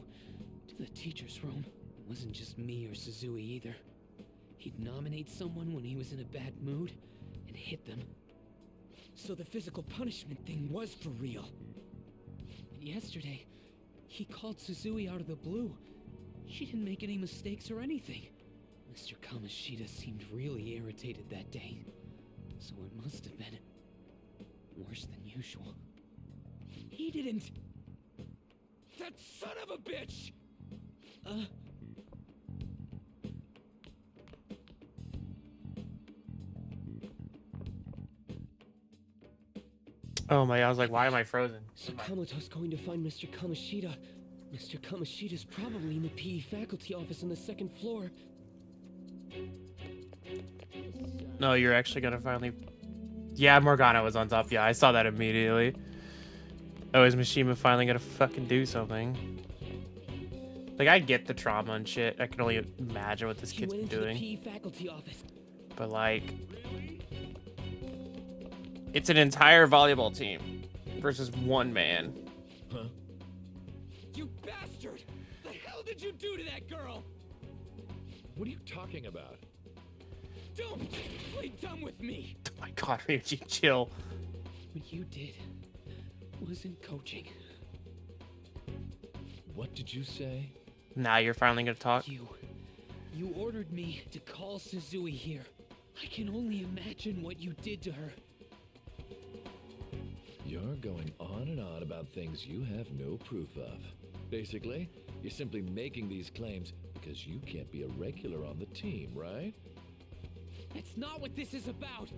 S5: To the teacher's room. It wasn't just me or Suzui either. He'd nominate someone when he was in a bad mood and hit them. So the physical punishment thing was for real. And yesterday, he called Suzui out of the blue. She didn't make any mistakes or anything. Mr. Kamoshida seemed really irritated that day. So it must have been worse than usual. He didn't... That son of a bitch!
S1: Oh my god, I was like, why am I frozen?
S5: Sakamoto's going to find Mr. Kamoshida. Mr. Kamoshida's probably in the PE faculty office on the second floor.
S1: No, you're actually gonna finally... Yeah, Morgana was on top. Yeah, I saw that immediately. Oh, is Mishima finally gonna fucking do something? Like, I get the trauma and shit. I can only imagine what this kid's been doing.
S5: The PE faculty office.
S1: But, like... It's an entire volleyball team versus one man.
S5: Huh? You bastard! The hell did you do to that girl?
S6: What are you talking about?
S5: Don't play dumb with me!
S1: Oh my god, Ryuji, chill.
S5: What you did wasn't coaching.
S6: What did you say?
S1: Now you're finally gonna talk?
S5: You ordered me to call Suzui here. I can only imagine what you did to her.
S6: You're going on and on about things you have no proof of. Basically, you're simply making these claims because you can't be a regular on the team, right?
S5: That's not what this is about!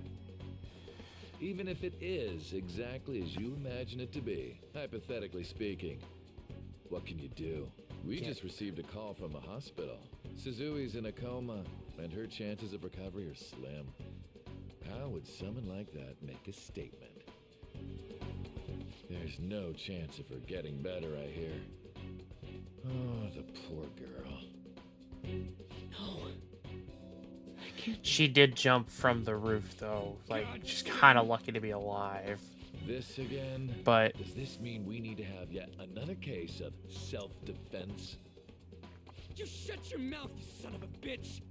S6: Even if it is exactly as you imagine it to be, hypothetically speaking, what can you do? We just received a call from the hospital. Suzui's in a coma, and her chances of recovery are slim. How would someone like that make a statement? There's no chance of her getting better, I hear. Oh, the poor girl.
S5: No.
S1: She did jump from the roof, though. Like, she's kind of lucky to be alive.
S6: This again?
S1: But...
S6: Does this mean we need to have yet another case of self-defense?
S5: You shut your mouth, you son of a bitch!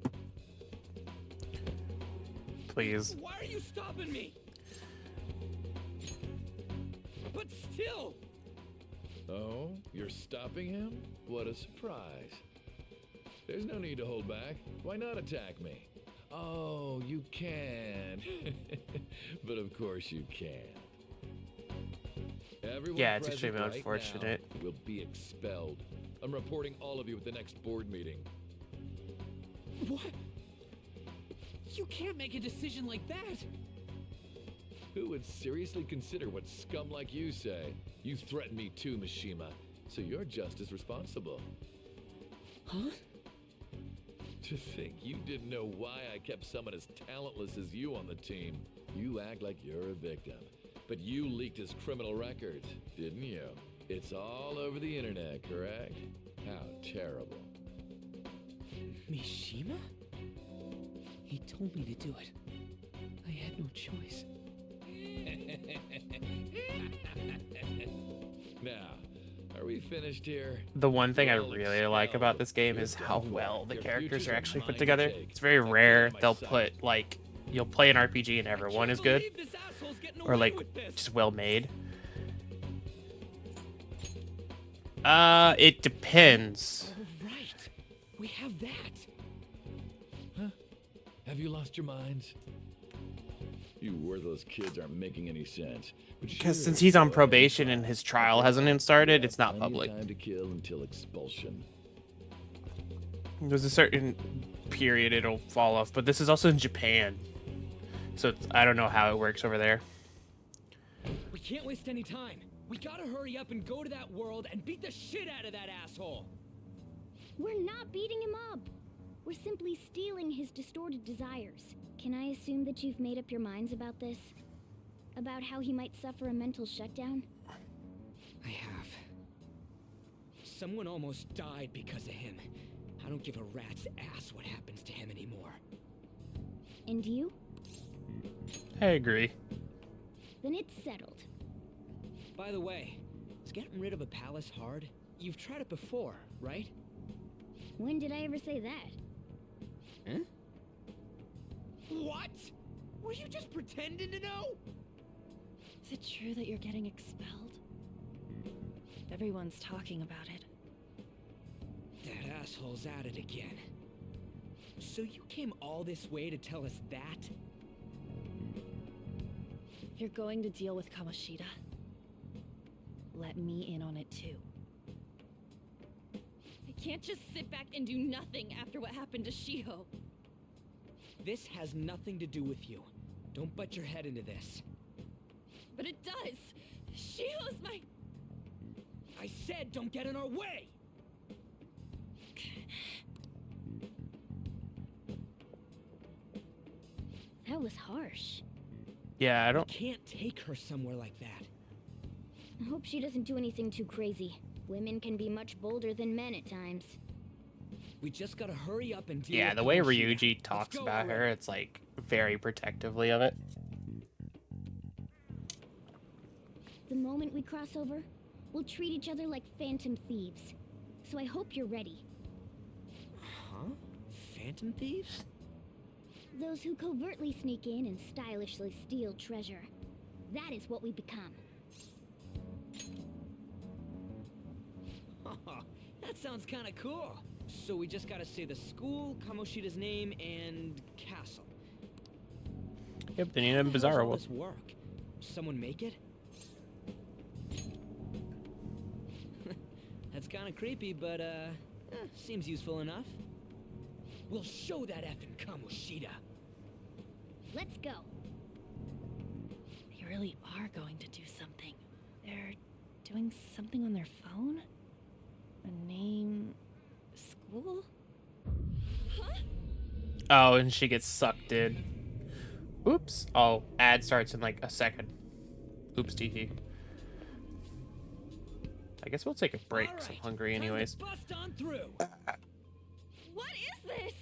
S1: Please.
S5: Why are you stopping me? But still!
S6: Oh, you're stopping him? What a surprise. There's no need to hold back. Why not attack me? Oh, you can. But of course you can. Everyone
S1: yeah, it's
S6: present
S1: extremely
S6: right
S1: unfortunate.
S6: now will be expelled. I'm reporting all of you at the next board meeting.
S5: What? You can't make a decision like that!
S6: Who would seriously consider what scum like you say? You threatened me too, Mishima, so you're just as responsible.
S5: Huh?
S6: To think you didn't know why I kept someone as talentless as you on the team. You act like you're a victim, but you leaked his criminal records, didn't you? It's all over the internet, correct? How terrible.
S5: Mishima? He told me to do it. I had no choice.
S6: Now, are we finished here?
S1: The one thing I
S6: Well,
S1: really like
S6: expelled.
S1: about this game
S6: You're
S1: is how
S6: done.
S1: well the
S6: Your
S1: characters
S6: future's
S1: are
S6: a
S1: actually put
S6: mine to
S1: together.
S6: take.
S1: It's very
S6: It's like
S1: rare
S6: getting my
S1: they'll
S6: sight.
S1: put, like, you'll play an RPG and everyone is good, or like just well made. It depends.
S5: All right. We have that.
S6: Huh? Have you lost your minds? You worthless kids aren't making any sense.
S1: Because since he's on probation and his trial hasn't even started, it's not public.
S6: Time to kill until expulsion.
S1: There's a certain period it'll fall off, but this is also in Japan, so I don't know how it works over there.
S5: We can't waste any time. We gotta hurry up and go to that world and beat the shit out of that asshole.
S4: We're not beating him up. We're simply stealing his distorted desires. Can I assume that you've made up your minds about this? About how he might suffer a mental shutdown?
S5: I have. Someone almost died because of him. I don't give a rat's ass what happens to him anymore.
S4: And you?
S1: I agree.
S4: Then it's settled.
S5: By the way, is getting rid of a palace hard? You've tried it before, right?
S4: When did I ever say that?
S5: Huh? What? Were you just pretending to know?
S8: Is it true that you're getting expelled? Everyone's talking about it.
S5: That asshole's at it again. So you came all this way to tell us that?
S8: If you're going to deal with Kamoshida, let me in on it too. I can't just sit back and do nothing after what happened to Shiho.
S5: This has nothing to do with you. Don't butt your head into this.
S8: But it does! Shiho's my...
S5: I said don't get in our way!
S4: That was harsh.
S1: Yeah, I don't...
S5: Can't take her somewhere like that.
S4: I hope she doesn't do anything too crazy. Women can be much bolder than men at times.
S5: We just gotta hurry up and deal
S1: Yeah,
S5: with
S1: the way
S5: Kamoshida.
S1: Ryuji talks
S5: go
S1: about her,
S5: already.
S1: it's like very protectively of it.
S4: The moment we cross over, we'll treat each other like phantom thieves. So I hope you're ready.
S5: Huh? Phantom thieves?
S4: Those who covertly sneak in and stylishly steal treasure. That is what we become.
S5: That sounds kinda cool. So we just gotta say the school, Kamoshida's name, and castle.
S1: Yep, then you know
S5: How does
S1: Bizarro
S5: all
S1: will.
S5: this work? Someone make it? That's kinda creepy, but seems useful enough. We'll show that effing Kamoshida.
S4: Let's go.
S8: They really are going to do something. They're doing something on their phone? A name... school? Huh?
S1: Oh, and she gets sucked in. Oops. Oh, ad starts in like a second. Oops, tee. I guess we'll take a break, 'cause I'm hungry
S5: Time to
S1: anyways.
S5: bust on through.
S8: What is this?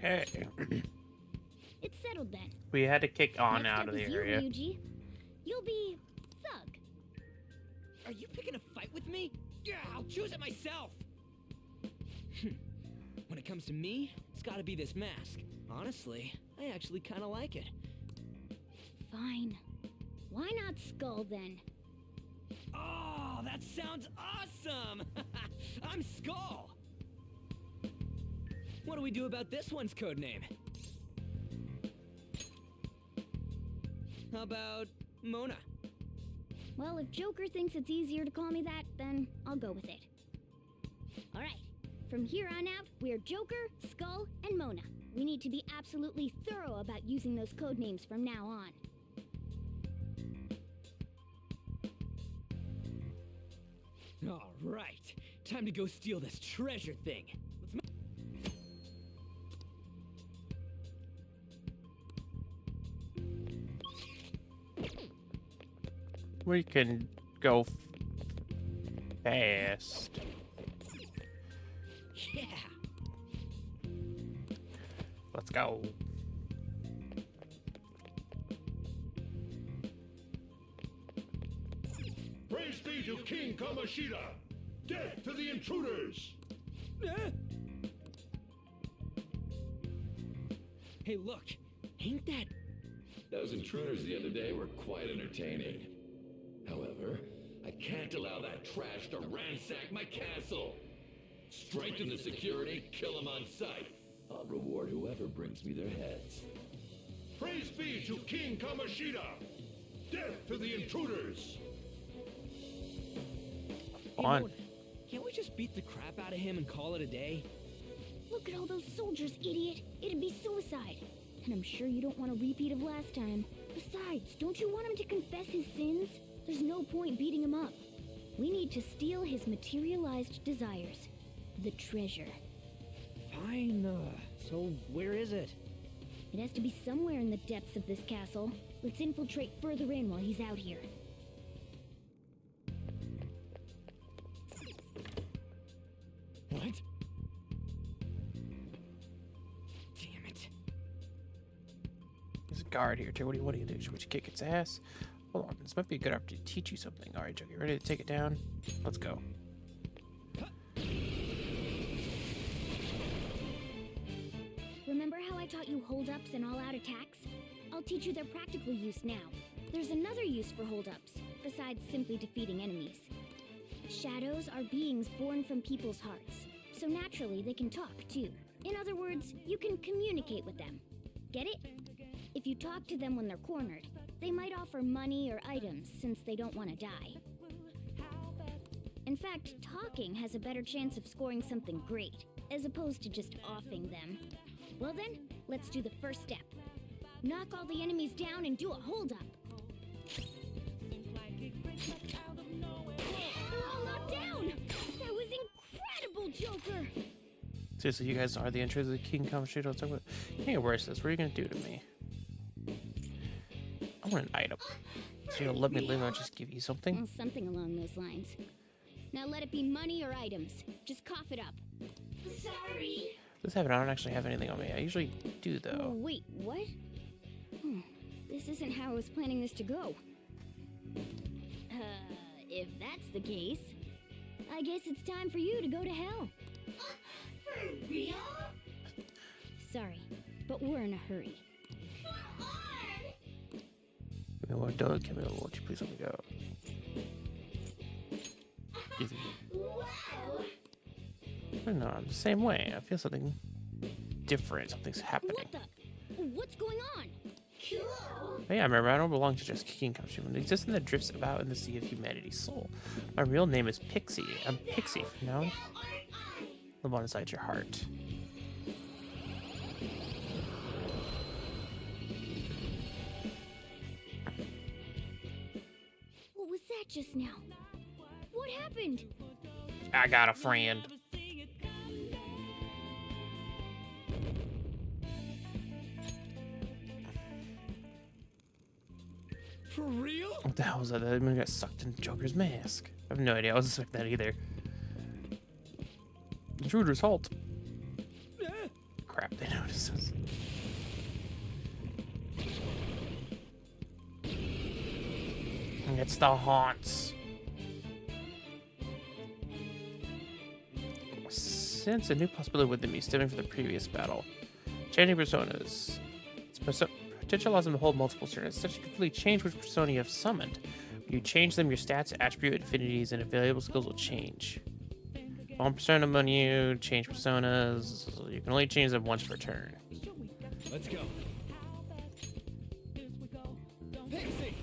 S1: Okay.
S4: It's settled then.
S1: We had to kick on
S4: Next
S1: out
S4: up
S1: of the
S4: is you,
S1: area.
S4: Ryuji. You'll be Thug.
S5: Are you picking a fight with me? Yeah, I'll choose it myself. When it comes to me, it's gotta be this mask. Honestly, I actually kinda like it.
S4: Fine. Why not Skull then?
S5: Oh, that sounds awesome! I'm Skull! What do we do about this one's code name? How about Mona?
S4: Well, if Joker thinks it's easier to call me that, then I'll go with it. Alright, from here on out, we're Joker, Skull, and Mona. We need to be absolutely thorough about using those code names from now on.
S5: Alright, time to go steal this treasure thing.
S1: We can go fast.
S5: Yeah!
S1: Let's go.
S10: Praise be to King Kamoshida! Death to the intruders!
S5: Hey, look! Ain't that...
S6: Those intruders the other day were quite entertaining. However, I can't allow that trash to ransack my castle. Strengthen the security, kill them on sight. I'll reward whoever brings me their heads.
S10: Praise be to King Kamoshida! Death to the intruders!
S5: Hey,
S1: On.
S5: Mona, can't we just beat the crap out of him and call it a day?
S4: Look at all those soldiers, idiot! It'd be suicide! And I'm sure you don't want a repeat of last time. Besides, don't you want him to confess his sins? There's no point beating him up. We need to steal his materialized desires. The treasure.
S5: Fine, so where is it?
S4: It has to be somewhere in the depths of this castle. Let's infiltrate further in while he's out here.
S5: What? Damn it.
S1: There's a guard here too. What do you do? Should we kick its ass? Hold on, this might be a good opportunity to teach you something. All right, Joe, you ready to take it down? Let's go.
S4: Remember how I taught you hold-ups and all-out attacks? I'll teach you their practical use now. There's another use for hold-ups, besides simply defeating enemies. Shadows are beings born from people's hearts, so naturally they can talk too. In other words, you can communicate with them. Get it? If you talk to them when they're cornered, they might offer money or items since they don't want to die. In fact, talking has a better chance of scoring something great, as opposed to just offing them. Well then, let's do the first step. Knock all the enemies down and do a hold-up. They're all knocked down! That was incredible, Joker!
S1: Seriously, you guys are the intruders of the King Kamoshida. Let's talk about. You can't worse this. What are you gonna do to me? I want an item. So you'll let me live and I'll just give you something?
S4: Well, something along those lines. Now let it be money or items. Just cough it up. Sorry.
S1: This happened. I don't actually have anything on me. I usually do
S4: Oh,
S1: though.
S4: wait, what? This isn't how I was planning this to go. If that's the case, I guess it's time for you to go to hell.
S3: For real?
S4: Sorry, but we're in a hurry.
S3: Come on!
S1: Give me one, don't kill me. Won't you please let me go? Easy.
S3: Wow!
S1: I don't know. I'm the same way. I feel something different. Something's happening.
S4: What the? What's going on?
S3: Cool!
S1: Hey, I remember I don't belong to just King Kamoshida. An existence that drifts about in the sea of humanity's soul. My real name is Pixie. I'm Pixie, you know? Live on inside your heart.
S4: What was that just now? What happened?
S1: I got a friend.
S5: For real?
S1: What the hell was that? That man got sucked into Joker's mask. I have no idea. I wasn't expecting that either. Intruders, halt. Crap, they noticed. Jesus. It's the haunts. Since a new possibility within me stemming from the previous battle. Changing personas. Potential allows them to hold multiple personas. Such you can completely change which persona you have summoned. When you change them, your stats, attribute, affinities, and available skills will change. One persona menu, change personas. You can only change them once per turn.
S5: Let's go. Pixie!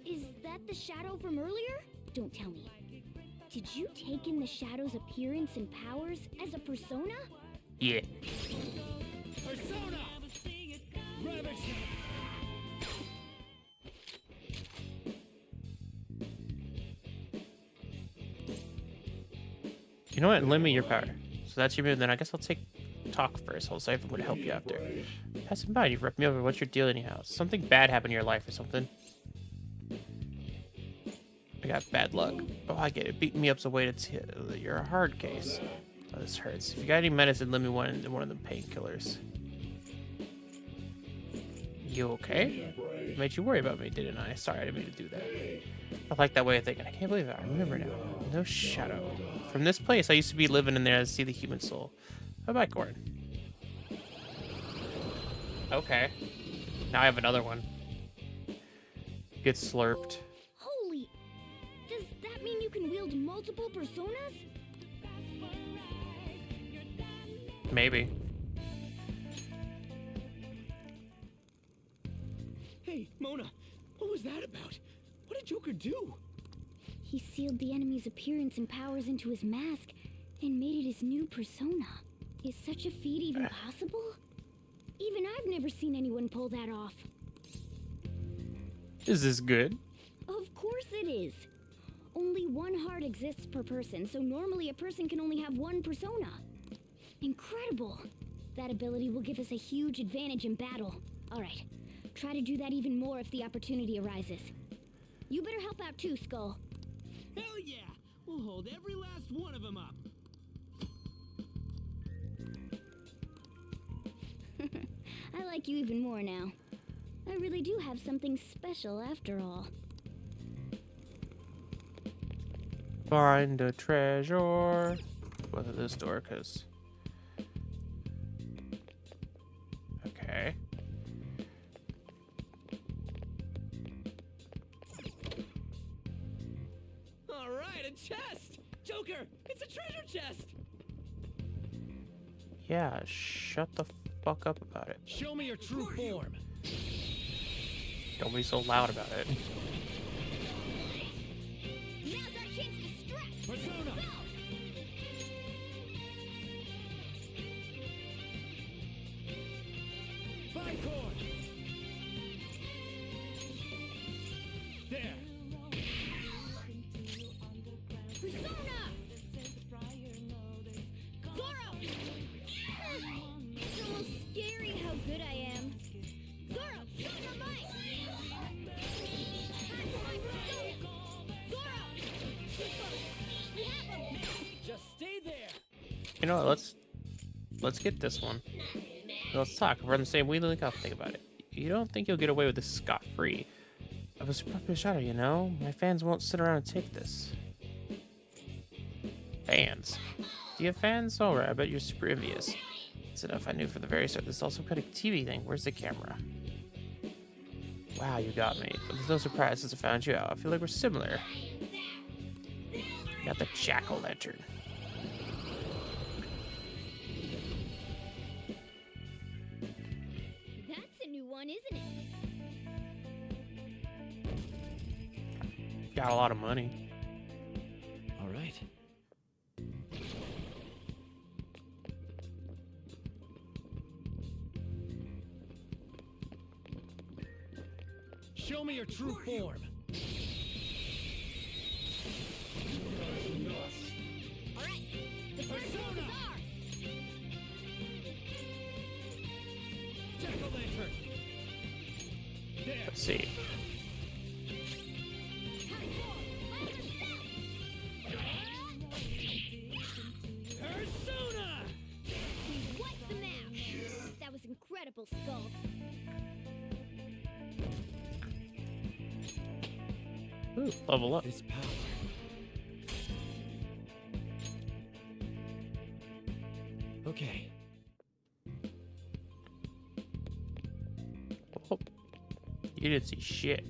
S4: Is that the shadow from earlier? Don't tell me. Did you take in the shadow's appearance and powers as a persona?
S1: Yeah.
S5: Persona! Ravage!
S1: You know what? Lend me your power. So that's your move. Then I guess I'll take talk first. I'll say if I'm going to help you after. Pass him by. You've ripped me over. What's your deal anyhow? Something bad happened in your life or something. I got bad luck. Oh, I get it. Beating me up's a way to you're a hard case. Oh, this hurts. If you got any medicine, lend me one of the painkillers. You okay? Made you worry about me, didn't I? Sorry, I didn't mean to do that. I like that way of thinking. I can't believe it. I remember now. No shadow. From this place, I used to be living in there to see the human soul. Bye-bye, Gordon. Okay. Now I have another one. Gets slurped.
S4: Holy! Does that mean you can wield multiple personas?
S1: Maybe.
S5: Hey, Mona, what was that about? What did Joker do?
S4: He sealed the enemy's appearance and powers into his mask and made it his new persona. Is such a feat even possible? Even I've never seen anyone pull that off.
S1: Is this good?
S4: Of course it is. Only one heart exists per person, so normally a person can only have one persona. Incredible. That ability will give us a huge advantage in battle. All right, try to do that even more if the opportunity arises. You better help out too, Skull.
S7: Hell yeah! We'll hold every last one of them up.
S4: I like you even more now. I really do have something special after all.
S1: Find a treasure. Go to this door, cause. Okay.
S5: All right, a chest! Joker, it's a treasure chest!
S1: Yeah, shut the fuck up about it.
S7: Show me your true form.
S1: Don't be so loud about it.
S4: Now's our chance to strike!
S7: Persona! Bicord! There!
S4: Persona! Zoro! It's almost scary how good I am. Zoro, show your might! Zoro! We have him!
S5: Just stay there!
S1: You know what? Let's get this one. Let's talk. If we're on the same wavelength, I'll think about it. You don't think you'll get away with this scot-free? I was a popular shadow, you know? My fans won't sit around and take this. Fans? Do you have fans? Alright, I bet you're super envious. That's enough I knew from the very start. This is also kind of TV thing. Where's the camera? Wow, you got me. But there's no surprise since I found you out. I feel like we're similar. Got the jack-o'-lantern.
S4: That's a new one, isn't it?
S1: Got a lot of money.
S5: All right.
S7: Show me your true form.
S4: All right, the first move is ours!
S7: Jack-o'-lantern. There.
S1: Let's see. Ooh, level up.
S5: This power. Okay.
S1: Oh, you didn't see shit.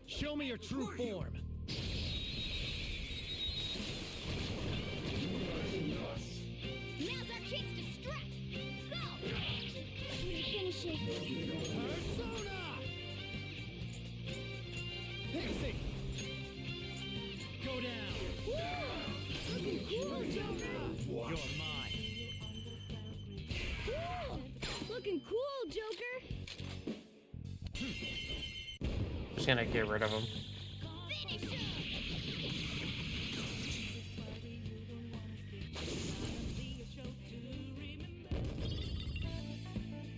S7: Show me your true form.
S4: Now's our chance to strike! Go! Finish it.
S7: Persona! Pixie! Go down!
S4: Looking cool, Joker!
S7: You're mine.
S4: Cool! Looking cool, Joker!
S1: Just gonna get rid of him.
S4: Finish him!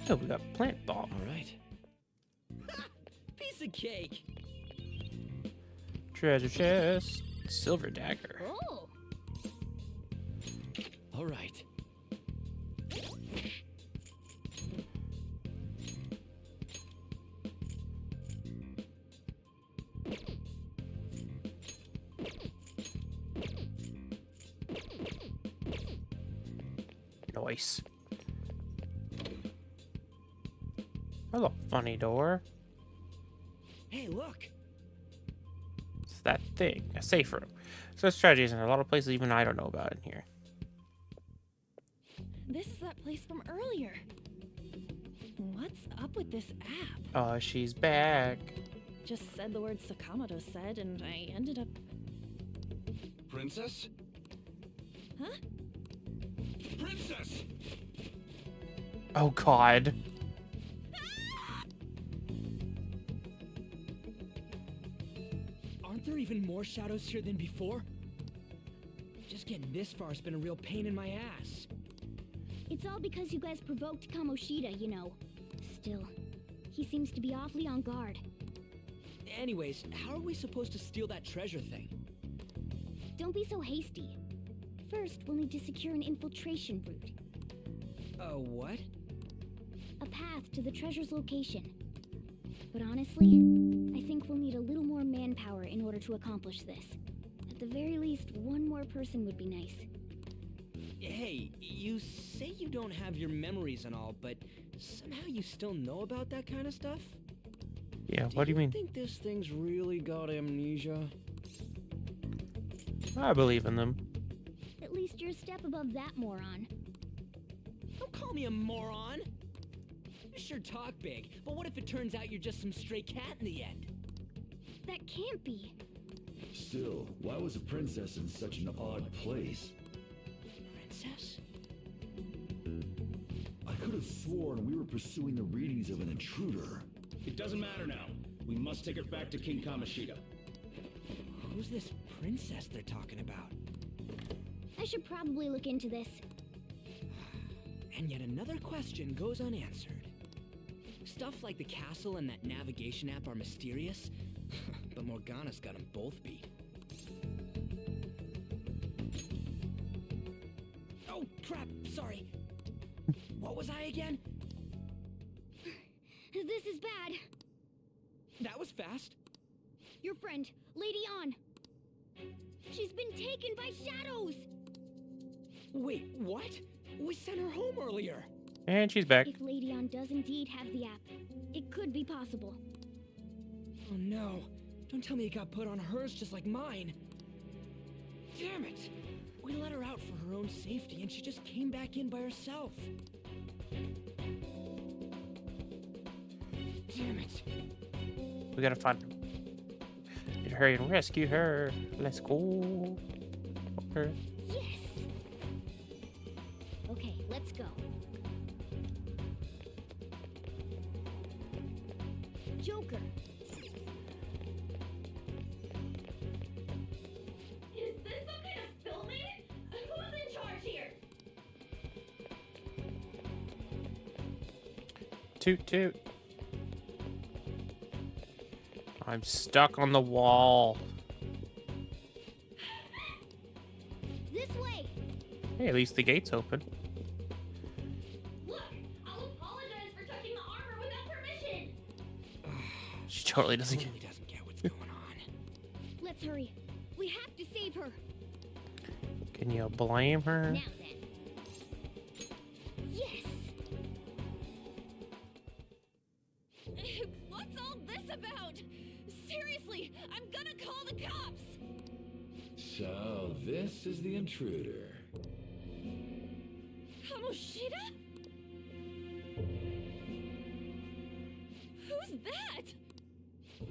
S1: Oh, we got plant bomb.
S5: All right. Piece of cake.
S1: Treasure chest. Silver dagger.
S4: Oh!
S5: All right.
S1: Nice. That's a funny door.
S5: Hey, look.
S1: It's that thing. A safe room. So strategies in a lot of places even I don't know about in here.
S8: This is that place from earlier. What's up with this app?
S1: Oh, she's back.
S8: Just said the word Sakamoto said, and I ended up...
S10: Princess?
S8: Huh?
S10: Princess!
S1: Oh god.
S5: Aren't there even more shadows here than before? Just getting this far has been a real pain in my ass.
S4: It's all because you guys provoked Kamoshida, you know. Still, he seems to be awfully on guard.
S5: Anyways, how are we supposed to steal that treasure thing?
S4: Don't be so hasty. First, we'll need to secure an infiltration route.
S5: What?
S4: A path to the treasure's location. But honestly, I think we'll need a little more manpower in order to accomplish this. At the very least, one more person would be nice.
S5: Hey, you say you don't have your memories and all, but somehow you still know about that kind of stuff?
S1: Yeah, what do you mean?
S5: Think this thing's really got amnesia?
S1: I believe in them.
S4: At least you're a step above that moron.
S5: Don't call me a moron! You sure talk big, but what if it turns out you're just some stray cat in the end?
S4: That can't be.
S13: Still, why was a princess in such an odd place?
S5: Princess?
S13: I could have sworn we were pursuing the readings of an intruder.
S10: It doesn't matter now. We must take her back to King Kamoshida.
S5: Who's this princess they're talking about?
S4: I should probably look into this.
S5: And yet another question goes unanswered. Stuff like the castle and that navigation app are mysterious, but Morgana's got them both beat. Oh, crap, sorry. What was I again?
S4: This is bad.
S5: That was fast.
S4: Your friend, Lady An. She's been taken by shadows!
S5: Wait, what? We sent her home earlier.
S1: And she's back.
S4: If Lady An does indeed have the app, it could be possible.
S5: Oh no. Don't tell me it got put on hers just like mine. Damn it. We let her out for her own safety and she just came back in by herself. Damn it.
S1: We gotta find her. Need to hurry and rescue her. Let's go. Her.
S4: Yes! Okay, let's go. Joker!
S8: Is this some kind of filming? Who's in charge here?
S1: Toot toot. I'm stuck on the wall.
S4: This way!
S1: Hey, at least the gate's open.
S8: Look, I'll apologize for touching the armor
S1: totally doesn't get.
S5: Totally doesn't get what's going on.
S4: Let's hurry. We have to save her.
S1: Can you blame her?
S4: Now then. Yes.
S8: What's all this about? Seriously, I'm gonna call the cops!
S6: So, this is the intruder.
S8: Kamoshida? Who's that?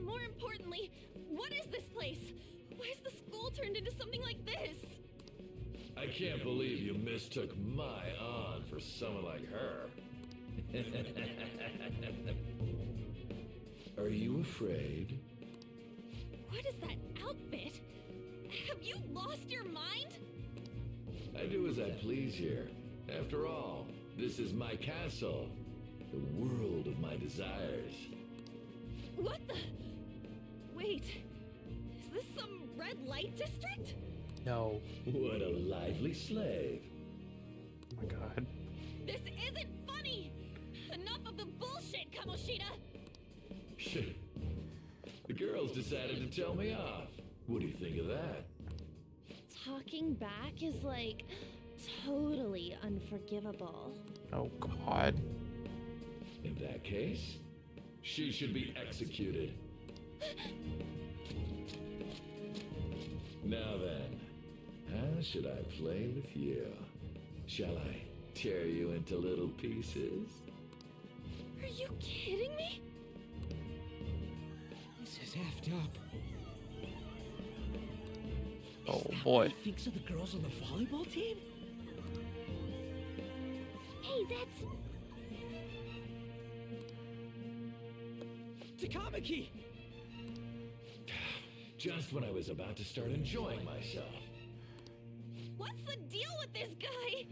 S8: More importantly, what is this place? Why is the school turned into something like this?
S6: I can't believe you mistook my aunt for someone like her. Are you afraid?
S8: What is that outfit? Have you lost your mind?
S6: I do as I please here. After all, this is my castle. The world of my desires.
S8: What the? Wait, is this some red light district?
S1: No.
S6: What a lively slave.
S1: Oh my god.
S8: This isn't funny! Enough of the bullshit, Kamoshida!
S6: The girls decided to tell me off. What do you think of that?
S3: Talking back is like totally unforgivable.
S1: Oh god.
S6: In that case, she should be executed. Now then, how should I play with you? Shall I tear you into little pieces?
S8: Are you kidding me?
S5: This is effed up.
S1: Oh boy.
S5: He thinks of the girls on the volleyball team?
S4: Hey, that's...
S5: Takamaki!
S6: Just when I was about to start enjoying myself.
S8: What's the deal with this guy?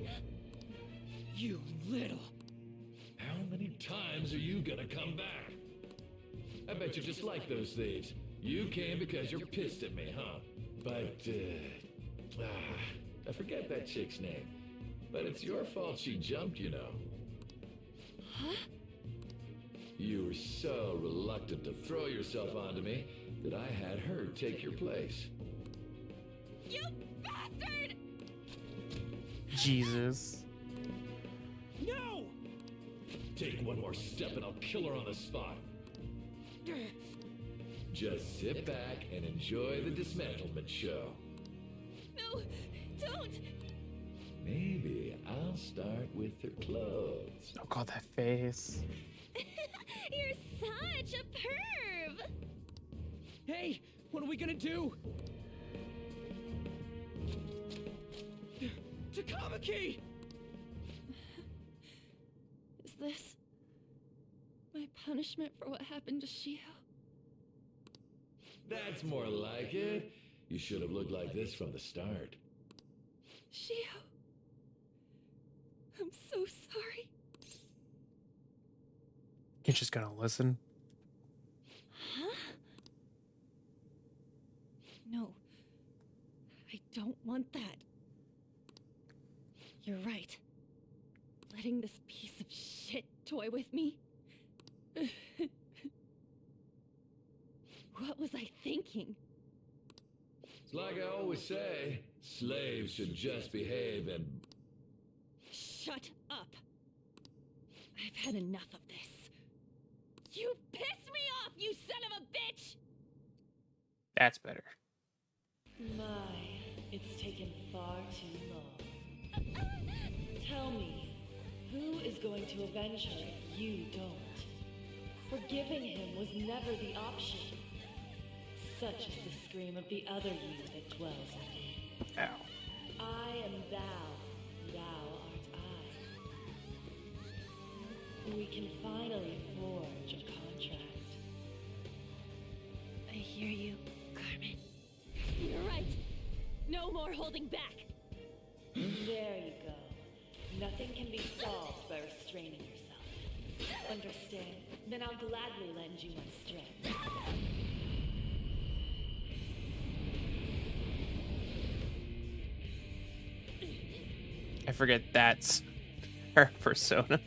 S5: You little...
S6: How many times are you gonna come back? I bet you just like those thieves. You came because you're pissed at me, huh? But, I forget that chick's name. But it's your fault she jumped, you know.
S8: Huh?
S6: You were so reluctant to throw yourself onto me that I had her take your place.
S8: You bastard!
S1: Jesus.
S5: No!
S6: Take one more step and I'll kill her on the spot. Just sit back and enjoy the dismantlement show.
S8: No, don't!
S6: Maybe I'll start with her clothes.
S1: Oh god, that face.
S8: You're such a perv!
S5: Hey, what are we gonna do? Takamaki!
S8: Is this my punishment for what happened to Shio?
S6: That's more like it. You should have looked like this from the start.
S8: Shio, I'm so sorry.
S1: You're just gonna listen.
S8: Huh? No, I don't want that. You're right. Letting this piece of shit toy with me? What was I thinking?
S6: It's like I always say, slaves should just behave and...
S8: Shut up! I've had enough of this. You pissed me off, you son of a bitch!
S1: That's better.
S14: My, it's taken far too long. Tell me, who is going to avenge her if you don't? Forgiving him was never the option. Such is the scream of the other you that dwells in me.
S1: Ow.
S14: I am thou, thou art I. We can finally forge a contract.
S8: I hear you, Carmen. You're right. No more holding back.
S14: There you go. Nothing can be solved by restraining yourself. Understand? Then I'll gladly lend you my strength.
S1: I forget that's her persona.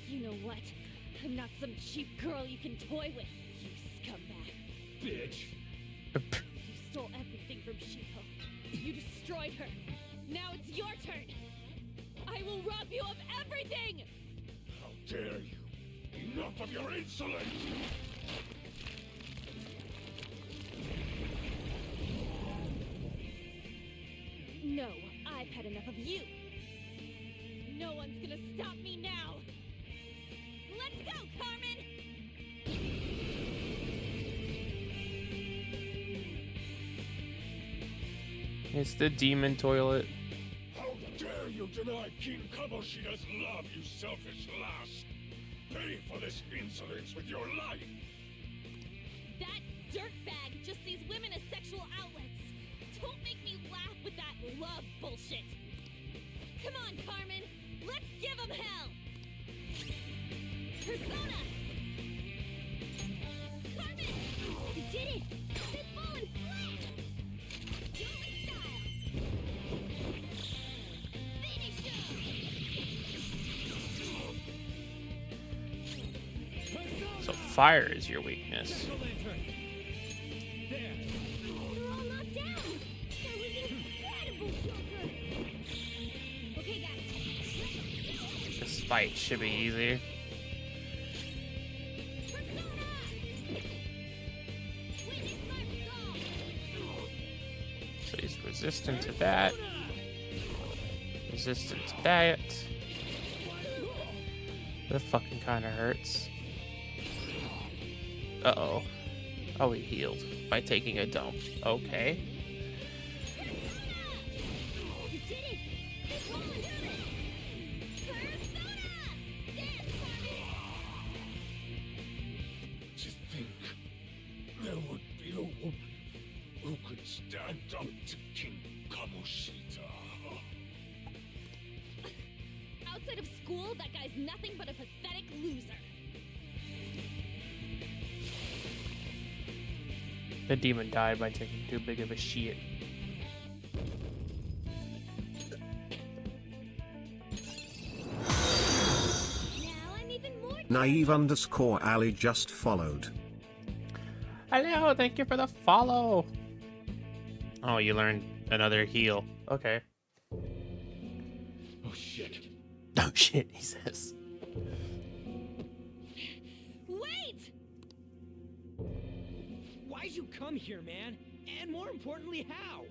S8: You know what? I'm not some cheap girl you can toy with, you scumbag.
S9: Bitch.
S8: You stole everything from Shiho. You destroyed her. Now it's your turn. I will rob you of everything!
S11: How dare you! Enough of your insolence!
S8: No, I've had enough of you. No one's gonna stop me now. Let's go, Carmen!
S1: It's the demon toilet.
S11: How dare you deny King Kaboshida's love, you selfish lass! Pay for this insolence with your life!
S8: That dirtbag just sees women as sexual outlets. Don't make me laugh with that love bullshit. Come on, Carmen. Let's give him hell. Persona! Carmen!
S4: You did it! They've fallen flat! Joey style! Finish him!
S1: So fire is your weakness.
S4: They're all knocked down! That was incredible, Joker! Okay, guys.
S1: This fight should be easy. So he's resistant to that. Resistant to that. That fucking kind of hurts. Uh-oh. Oh, he healed by taking a dump. Okay.
S11: To think there would be a woman who could stand up to King Kamoshida.
S8: Outside of school, that guy's nothing but a pathetic loser.
S1: The demon died by taking too big of a shit.
S15: Naive_Ali just followed.
S1: Hello, thank you for the follow. Oh, you learned another heal. Okay.
S11: Oh shit.
S1: Oh shit, he says.
S8: Wait!
S5: Why'd you come here, man? And more importantly, how?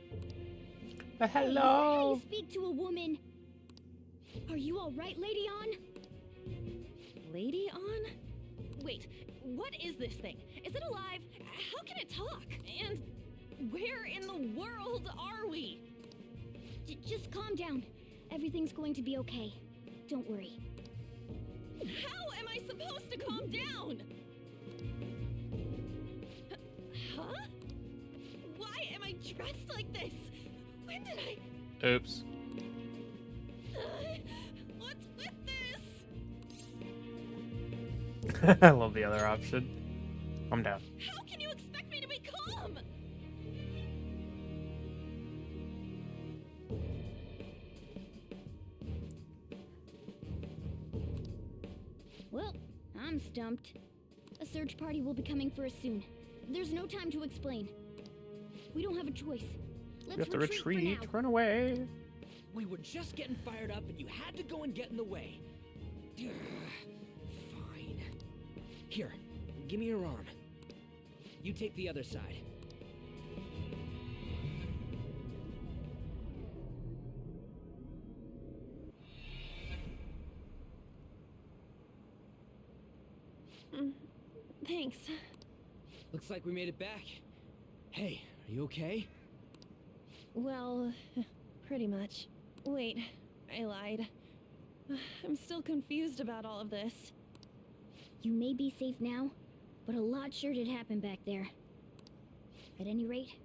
S1: Hello.
S4: Is that how you speak to a woman? Are you all right, Lady On?
S8: Lady On? Wait, what is this thing? Is it alive? How can it talk? And where in the world are we?
S4: Just calm down. Everything's going to be okay. Don't worry.
S8: How am I supposed to calm down? Huh? Why am I dressed like this? When did I...
S1: Oops.
S8: What's with this?
S1: I love the other option. Calm down.
S8: How can you expect me to be calm?
S4: Well, I'm stumped. A search party will be coming for us soon. There's no time to explain. We don't have a choice. Let's
S1: We have to
S4: retreat.
S1: retreat.
S4: For now.
S1: Run away.
S5: We were just getting fired up and you had to go and get in the way. Fine. Here, give me your arm. You take the other side.
S8: Thanks.
S5: Looks like we made it back. Hey, are you okay?
S8: Well, pretty much. Wait, I lied. I'm still confused about all of this.
S4: You may be safe now, but a lot sure did happen back there. At any rate,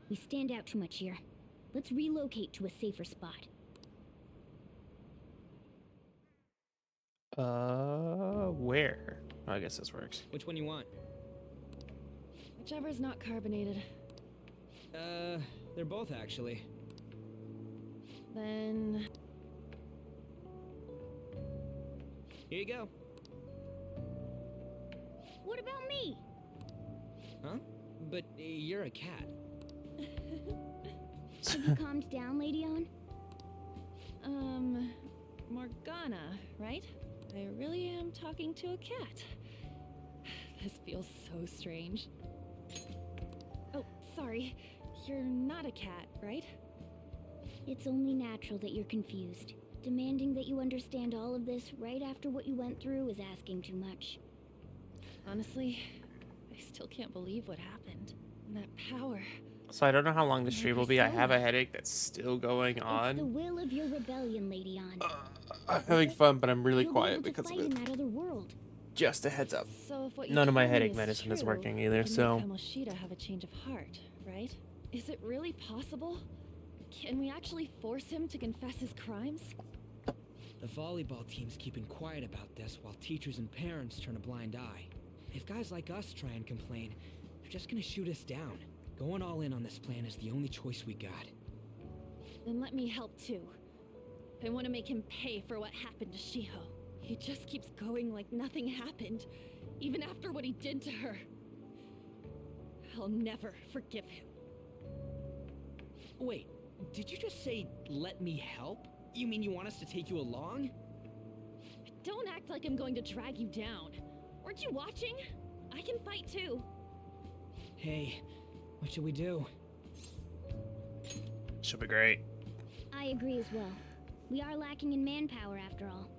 S4: we stand out too much here. Let's relocate to a safer spot.
S1: Where? Oh, I guess this works.
S5: Which one you want?
S8: Whichever's not carbonated.
S5: They're both actually.
S8: Then...
S5: Here you go.
S4: What about me?
S5: Huh? But you're a cat.
S4: Have you calmed down, Lady On?
S8: Morgana, right? I really am talking to a cat. This feels so strange. Oh, sorry. You're not a cat, right?
S4: It's only natural that you're confused. Demanding that you understand all of this right after what you went through is asking too much.
S8: Honestly, I still can't believe what happened. And that power.
S1: So I don't know how long the stream will be. I have a headache that's still going
S4: It's the
S1: on.
S4: will of your rebellion, Lady On.
S1: I'm having fun, but I'm really
S4: You'll
S1: quiet
S4: be able to
S1: because of
S4: fight
S1: it.
S4: in that other world.
S1: Just a heads up.
S8: So if what you
S1: None of my
S8: told me
S1: headache medicine is
S8: true,
S1: working either,
S8: it
S1: so...
S8: can make Kamoshida have a change of heart, right? Is it really possible? Can we actually force him to confess his crimes?
S5: The volleyball team's keeping quiet about this while teachers and parents turn a blind eye. If guys like us try and complain, they're just gonna shoot us down. Going all in on this plan is the only choice we got.
S8: Then let me help too. I want to make him pay for what happened to Shiho. He just keeps going like nothing happened, even after what he did to her. I'll never forgive him.
S5: Wait, did you just say, let me help? You mean you want us to take you along?
S8: Don't act like I'm going to drag you down. Weren't you watching? I can fight too.
S5: Hey, what should we do?
S1: Should be great.
S4: I agree as well. We are lacking in manpower after all.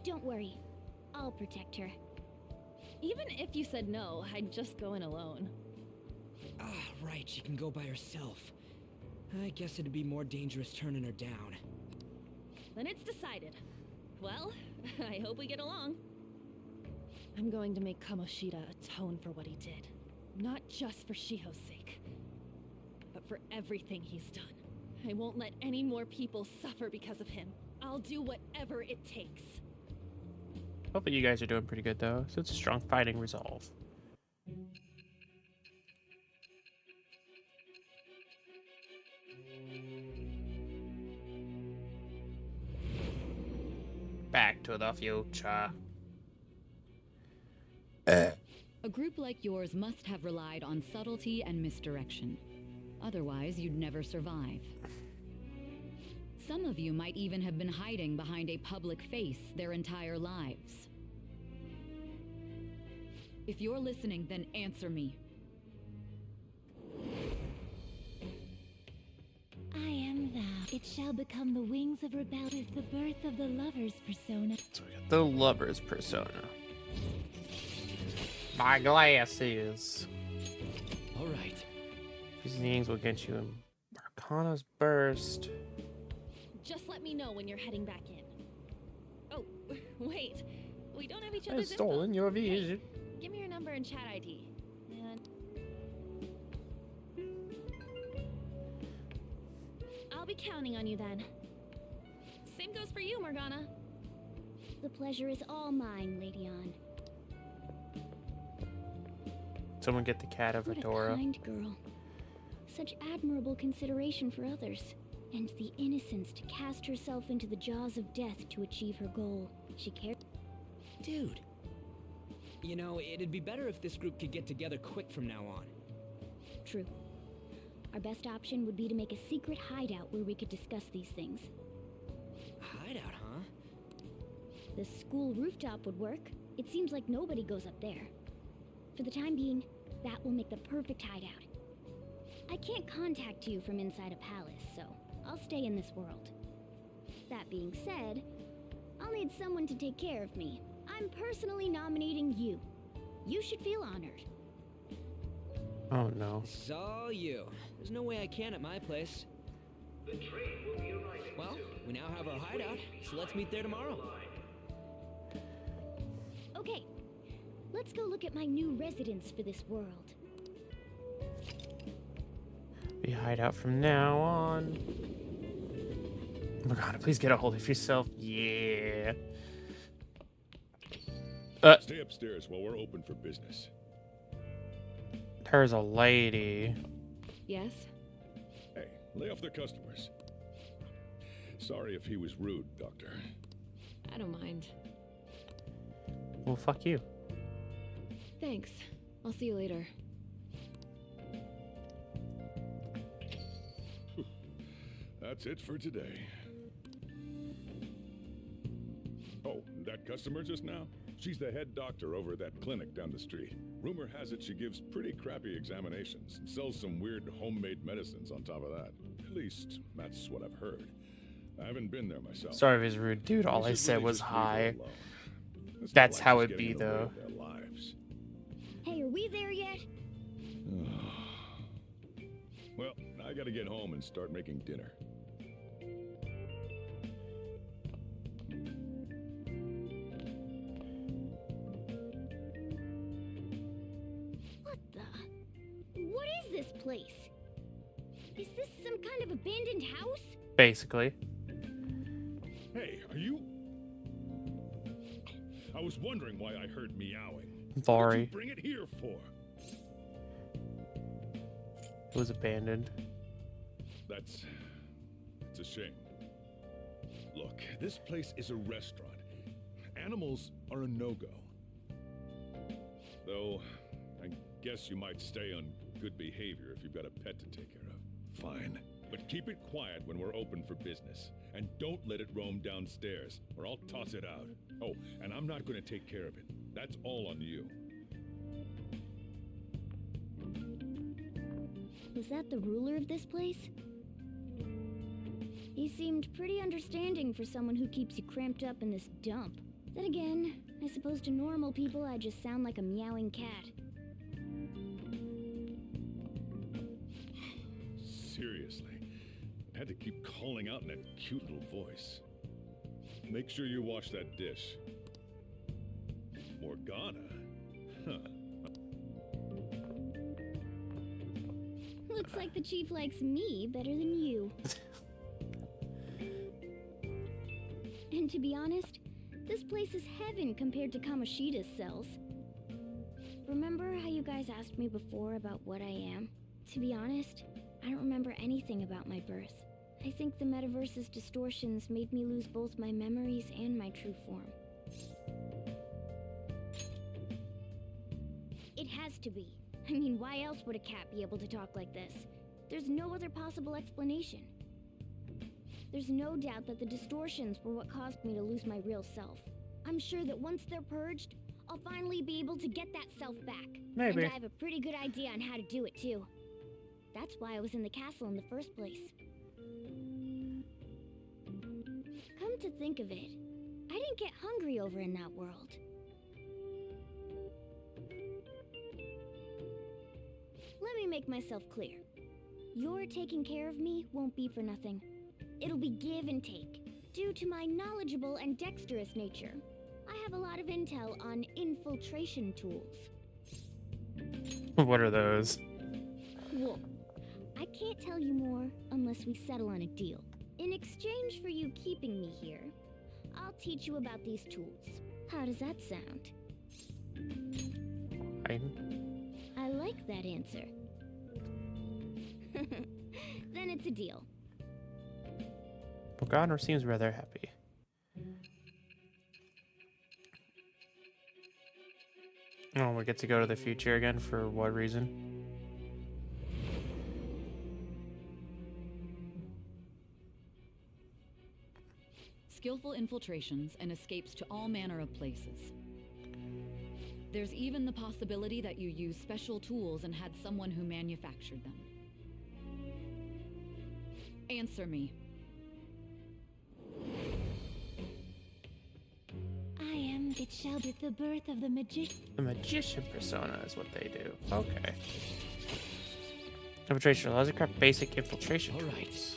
S4: Don't worry. I'll protect her.
S8: Even if you said no, I'd just go in alone.
S5: Ah, right, she can go by herself. I guess it'd be more dangerous turning her down.
S8: Then it's decided. Well, I hope we get along. I'm going to make Kamoshida atone for what he did. Not just for Shiho's sake, but for everything he's done. I won't let any more people suffer because of him. I'll do whatever it takes.
S1: Hopefully you guys are doing pretty good though, so it's a strong fighting resolve. Back to the future.
S16: A group like yours must have relied on subtlety and misdirection. Otherwise, you'd never survive. Some of you might even have been hiding behind a public face their entire lives. If you're listening, then answer me.
S3: I am thou. It shall become the wings of rebellion, the birth of the lover's persona.
S1: So we got the lover's persona. My glasses.
S5: All right.
S1: These things will get you in Arcana's burst.
S8: Just let me know when you're heading back in. Oh, wait. We don't have each
S1: I've
S8: other's
S1: stolen
S8: info.
S1: your vision.
S8: Hey, give me your number and chat ID. And I'll be counting on you then. Same goes for you, Morgana.
S4: The pleasure is all mine, Lady On.
S1: Someone get the cat of
S4: What a
S1: Adora.
S4: kind girl. Such admirable consideration for others. And the innocence to cast herself into the jaws of death to achieve her goal. She cared.
S5: Dude. You know, it'd be better if this group could get together quick from now on.
S4: True. Our best option would be to make a secret hideout where we could discuss these things.
S5: A hideout, huh?
S4: The school rooftop would work. It seems like nobody goes up there. For the time being, that will make the perfect hideout. I can't contact you from inside a palace, so I'll stay in this world. That being said, I'll need someone to take care of me. I'm personally nominating you. You should feel honored.
S1: Oh no.
S5: This is all you. There's no way I can at my place.
S17: The train will be arriving
S5: well, we now have our hideout, so let's meet there tomorrow.
S4: Okay, let's go look at my new residence for this world.
S1: We hide out from now on. Morgana, please get a hold of yourself. Yeah.
S2: Stay upstairs while we're open for business.
S1: There's a lady.
S8: Yes?
S2: Hey, lay off the customers. Sorry if he was rude, Doctor.
S8: I don't mind.
S1: Well, fuck you.
S8: Thanks. I'll see you later.
S2: That's it for today. Oh, that customer just now? She's the head doctor over at that clinic down the street. Rumor has it she gives pretty crappy examinations and sells some weird homemade medicines on top of that. At least, that's what I've heard. I haven't been there myself.
S1: Sorry if he's rude, dude. All
S2: We
S1: I
S2: should
S1: said
S2: really
S1: was
S2: just leave her
S1: hi.
S2: alone. It's not
S1: That's
S2: like
S1: how
S2: she's
S1: it
S2: getting
S1: be,
S2: in the way
S1: though.
S2: of their lives.
S4: Hey, are we there yet?
S2: Well, I gotta get home and start making dinner.
S4: What the? What is this place? Is this some kind of abandoned house?
S1: Basically.
S2: Hey, are you... I was wondering why I heard meowing. What did
S1: Vari.
S2: you bring it here for?
S1: It was abandoned.
S2: It's a shame. Look, this place is a restaurant. Animals are a no-go. Though, I guess you might stay on good behavior if you've got a pet to take care of. Fine. But keep it quiet when we're open for business. And don't let it roam downstairs, or I'll toss it out. Oh, and I'm not going to take care of it. That's all on you.
S4: Was that the ruler of this place? He seemed pretty understanding for someone who keeps you cramped up in this dump. Then again, I suppose to normal people I just sound like a meowing cat.
S2: Seriously, I had to keep calling out in that cute little voice. Make sure you wash that dish. Morgana? Huh.
S4: Looks like the chief likes me better than you. And to be honest, this place is heaven compared to Kamoshida's cells. Remember how you guys asked me before about what I am? To be honest, I don't remember anything about my birth. I think the metaverse's distortions made me lose both my memories and my true form. It has to be. I mean, why else would a cat be able to talk like this? There's no other possible explanation. There's no doubt that the distortions were what caused me to lose my real self. I'm sure that once they're purged, I'll finally be able to get that self back.
S1: Maybe.
S4: And I have a pretty good idea on how to do it, too. That's why I was in the castle in the first place. Come to think of it, I didn't get hungry over in that world. Let me make myself clear. Your taking care of me won't be for nothing. It'll be give and take. Due to my knowledgeable and dexterous nature, I have a lot of intel on infiltration tools.
S1: What are those?
S4: Well, I can't tell you more unless we settle on a deal. In exchange for you keeping me here, I'll teach you about these tools. How does that sound? I like that answer. Then it's a deal.
S1: Morgana seems rather happy. Oh, we get to go to the future again for what reason?
S16: Skillful infiltrations and escapes to all manner of places. There's even the possibility that you use special tools and had someone who manufactured them. Answer me.
S4: I am that shall be the birth of the magician.
S1: The magician persona is what they do. Okay. Infiltration allows you to craft basic infiltration tools.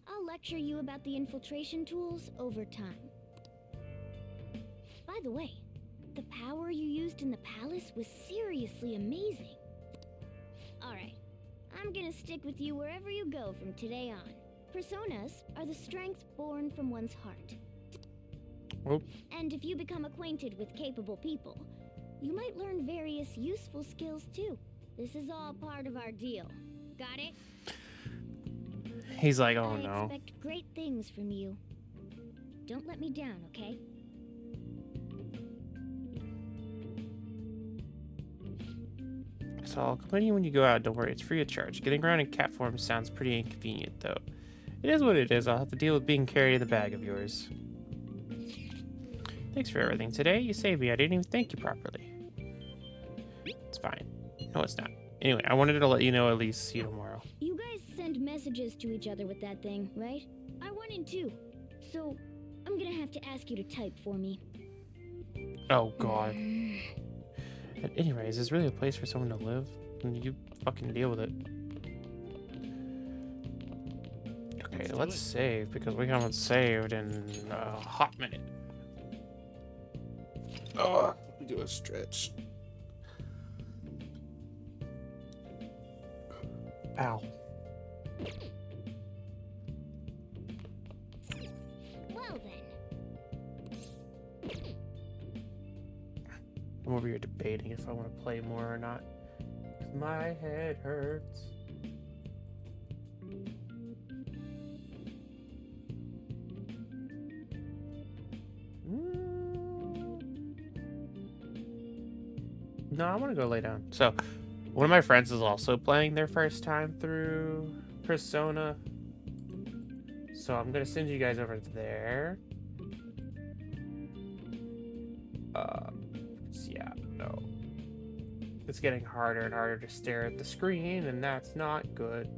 S4: I'll lecture you about the infiltration tools over time. By the way, the power you used in the palace was seriously amazing. Alright, I'm gonna stick with you wherever you go from today on. Personas are the strength born from one's heart.
S1: Oop.
S4: And if you become acquainted with capable people, you might learn various useful skills too. This is all part of our deal. Got it?
S1: He's like, oh
S4: I
S1: no.
S4: expect great things from you. Don't let me down, okay?
S1: So I'll accompany you when you go out. Don't worry, it's free of charge. Getting around in cat form sounds pretty inconvenient, though. It is what it is. I'll have to deal with being carried in the bag of yours. Thanks for everything today. You saved me. I didn't even thank you properly. It's fine. No, it's not. Anyway, I wanted to let you know at least see you tomorrow.
S4: You guys send messages to each other with that thing, right? I want in too. So, I'm gonna have to ask you to type for me.
S1: Oh, God. Anyways, is this really a place for someone to live? You fucking deal with it. Okay, let's save, because we haven't saved in a hot minute. Oh, let me do a stretch. Ow.
S4: Well then.
S1: I'm over here debating if I want to play more or not. 'Cause my head hurts. No, I want to go lay down. So, one of my friends is also playing their first time through Persona. So I'm going to send you guys over there. Yeah, no. It's getting harder and harder to stare at the screen, and that's not good.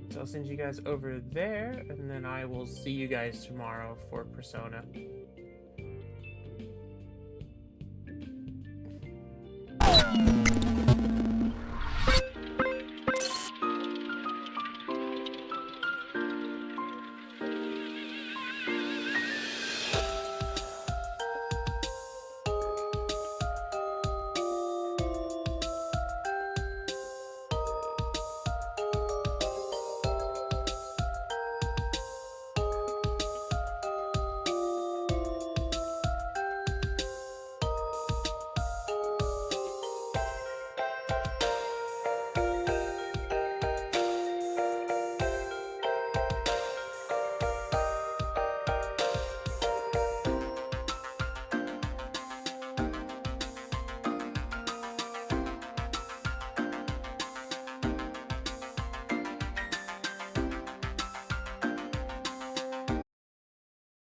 S1: So I'll send you guys over there, and then I will see you guys tomorrow for Persona.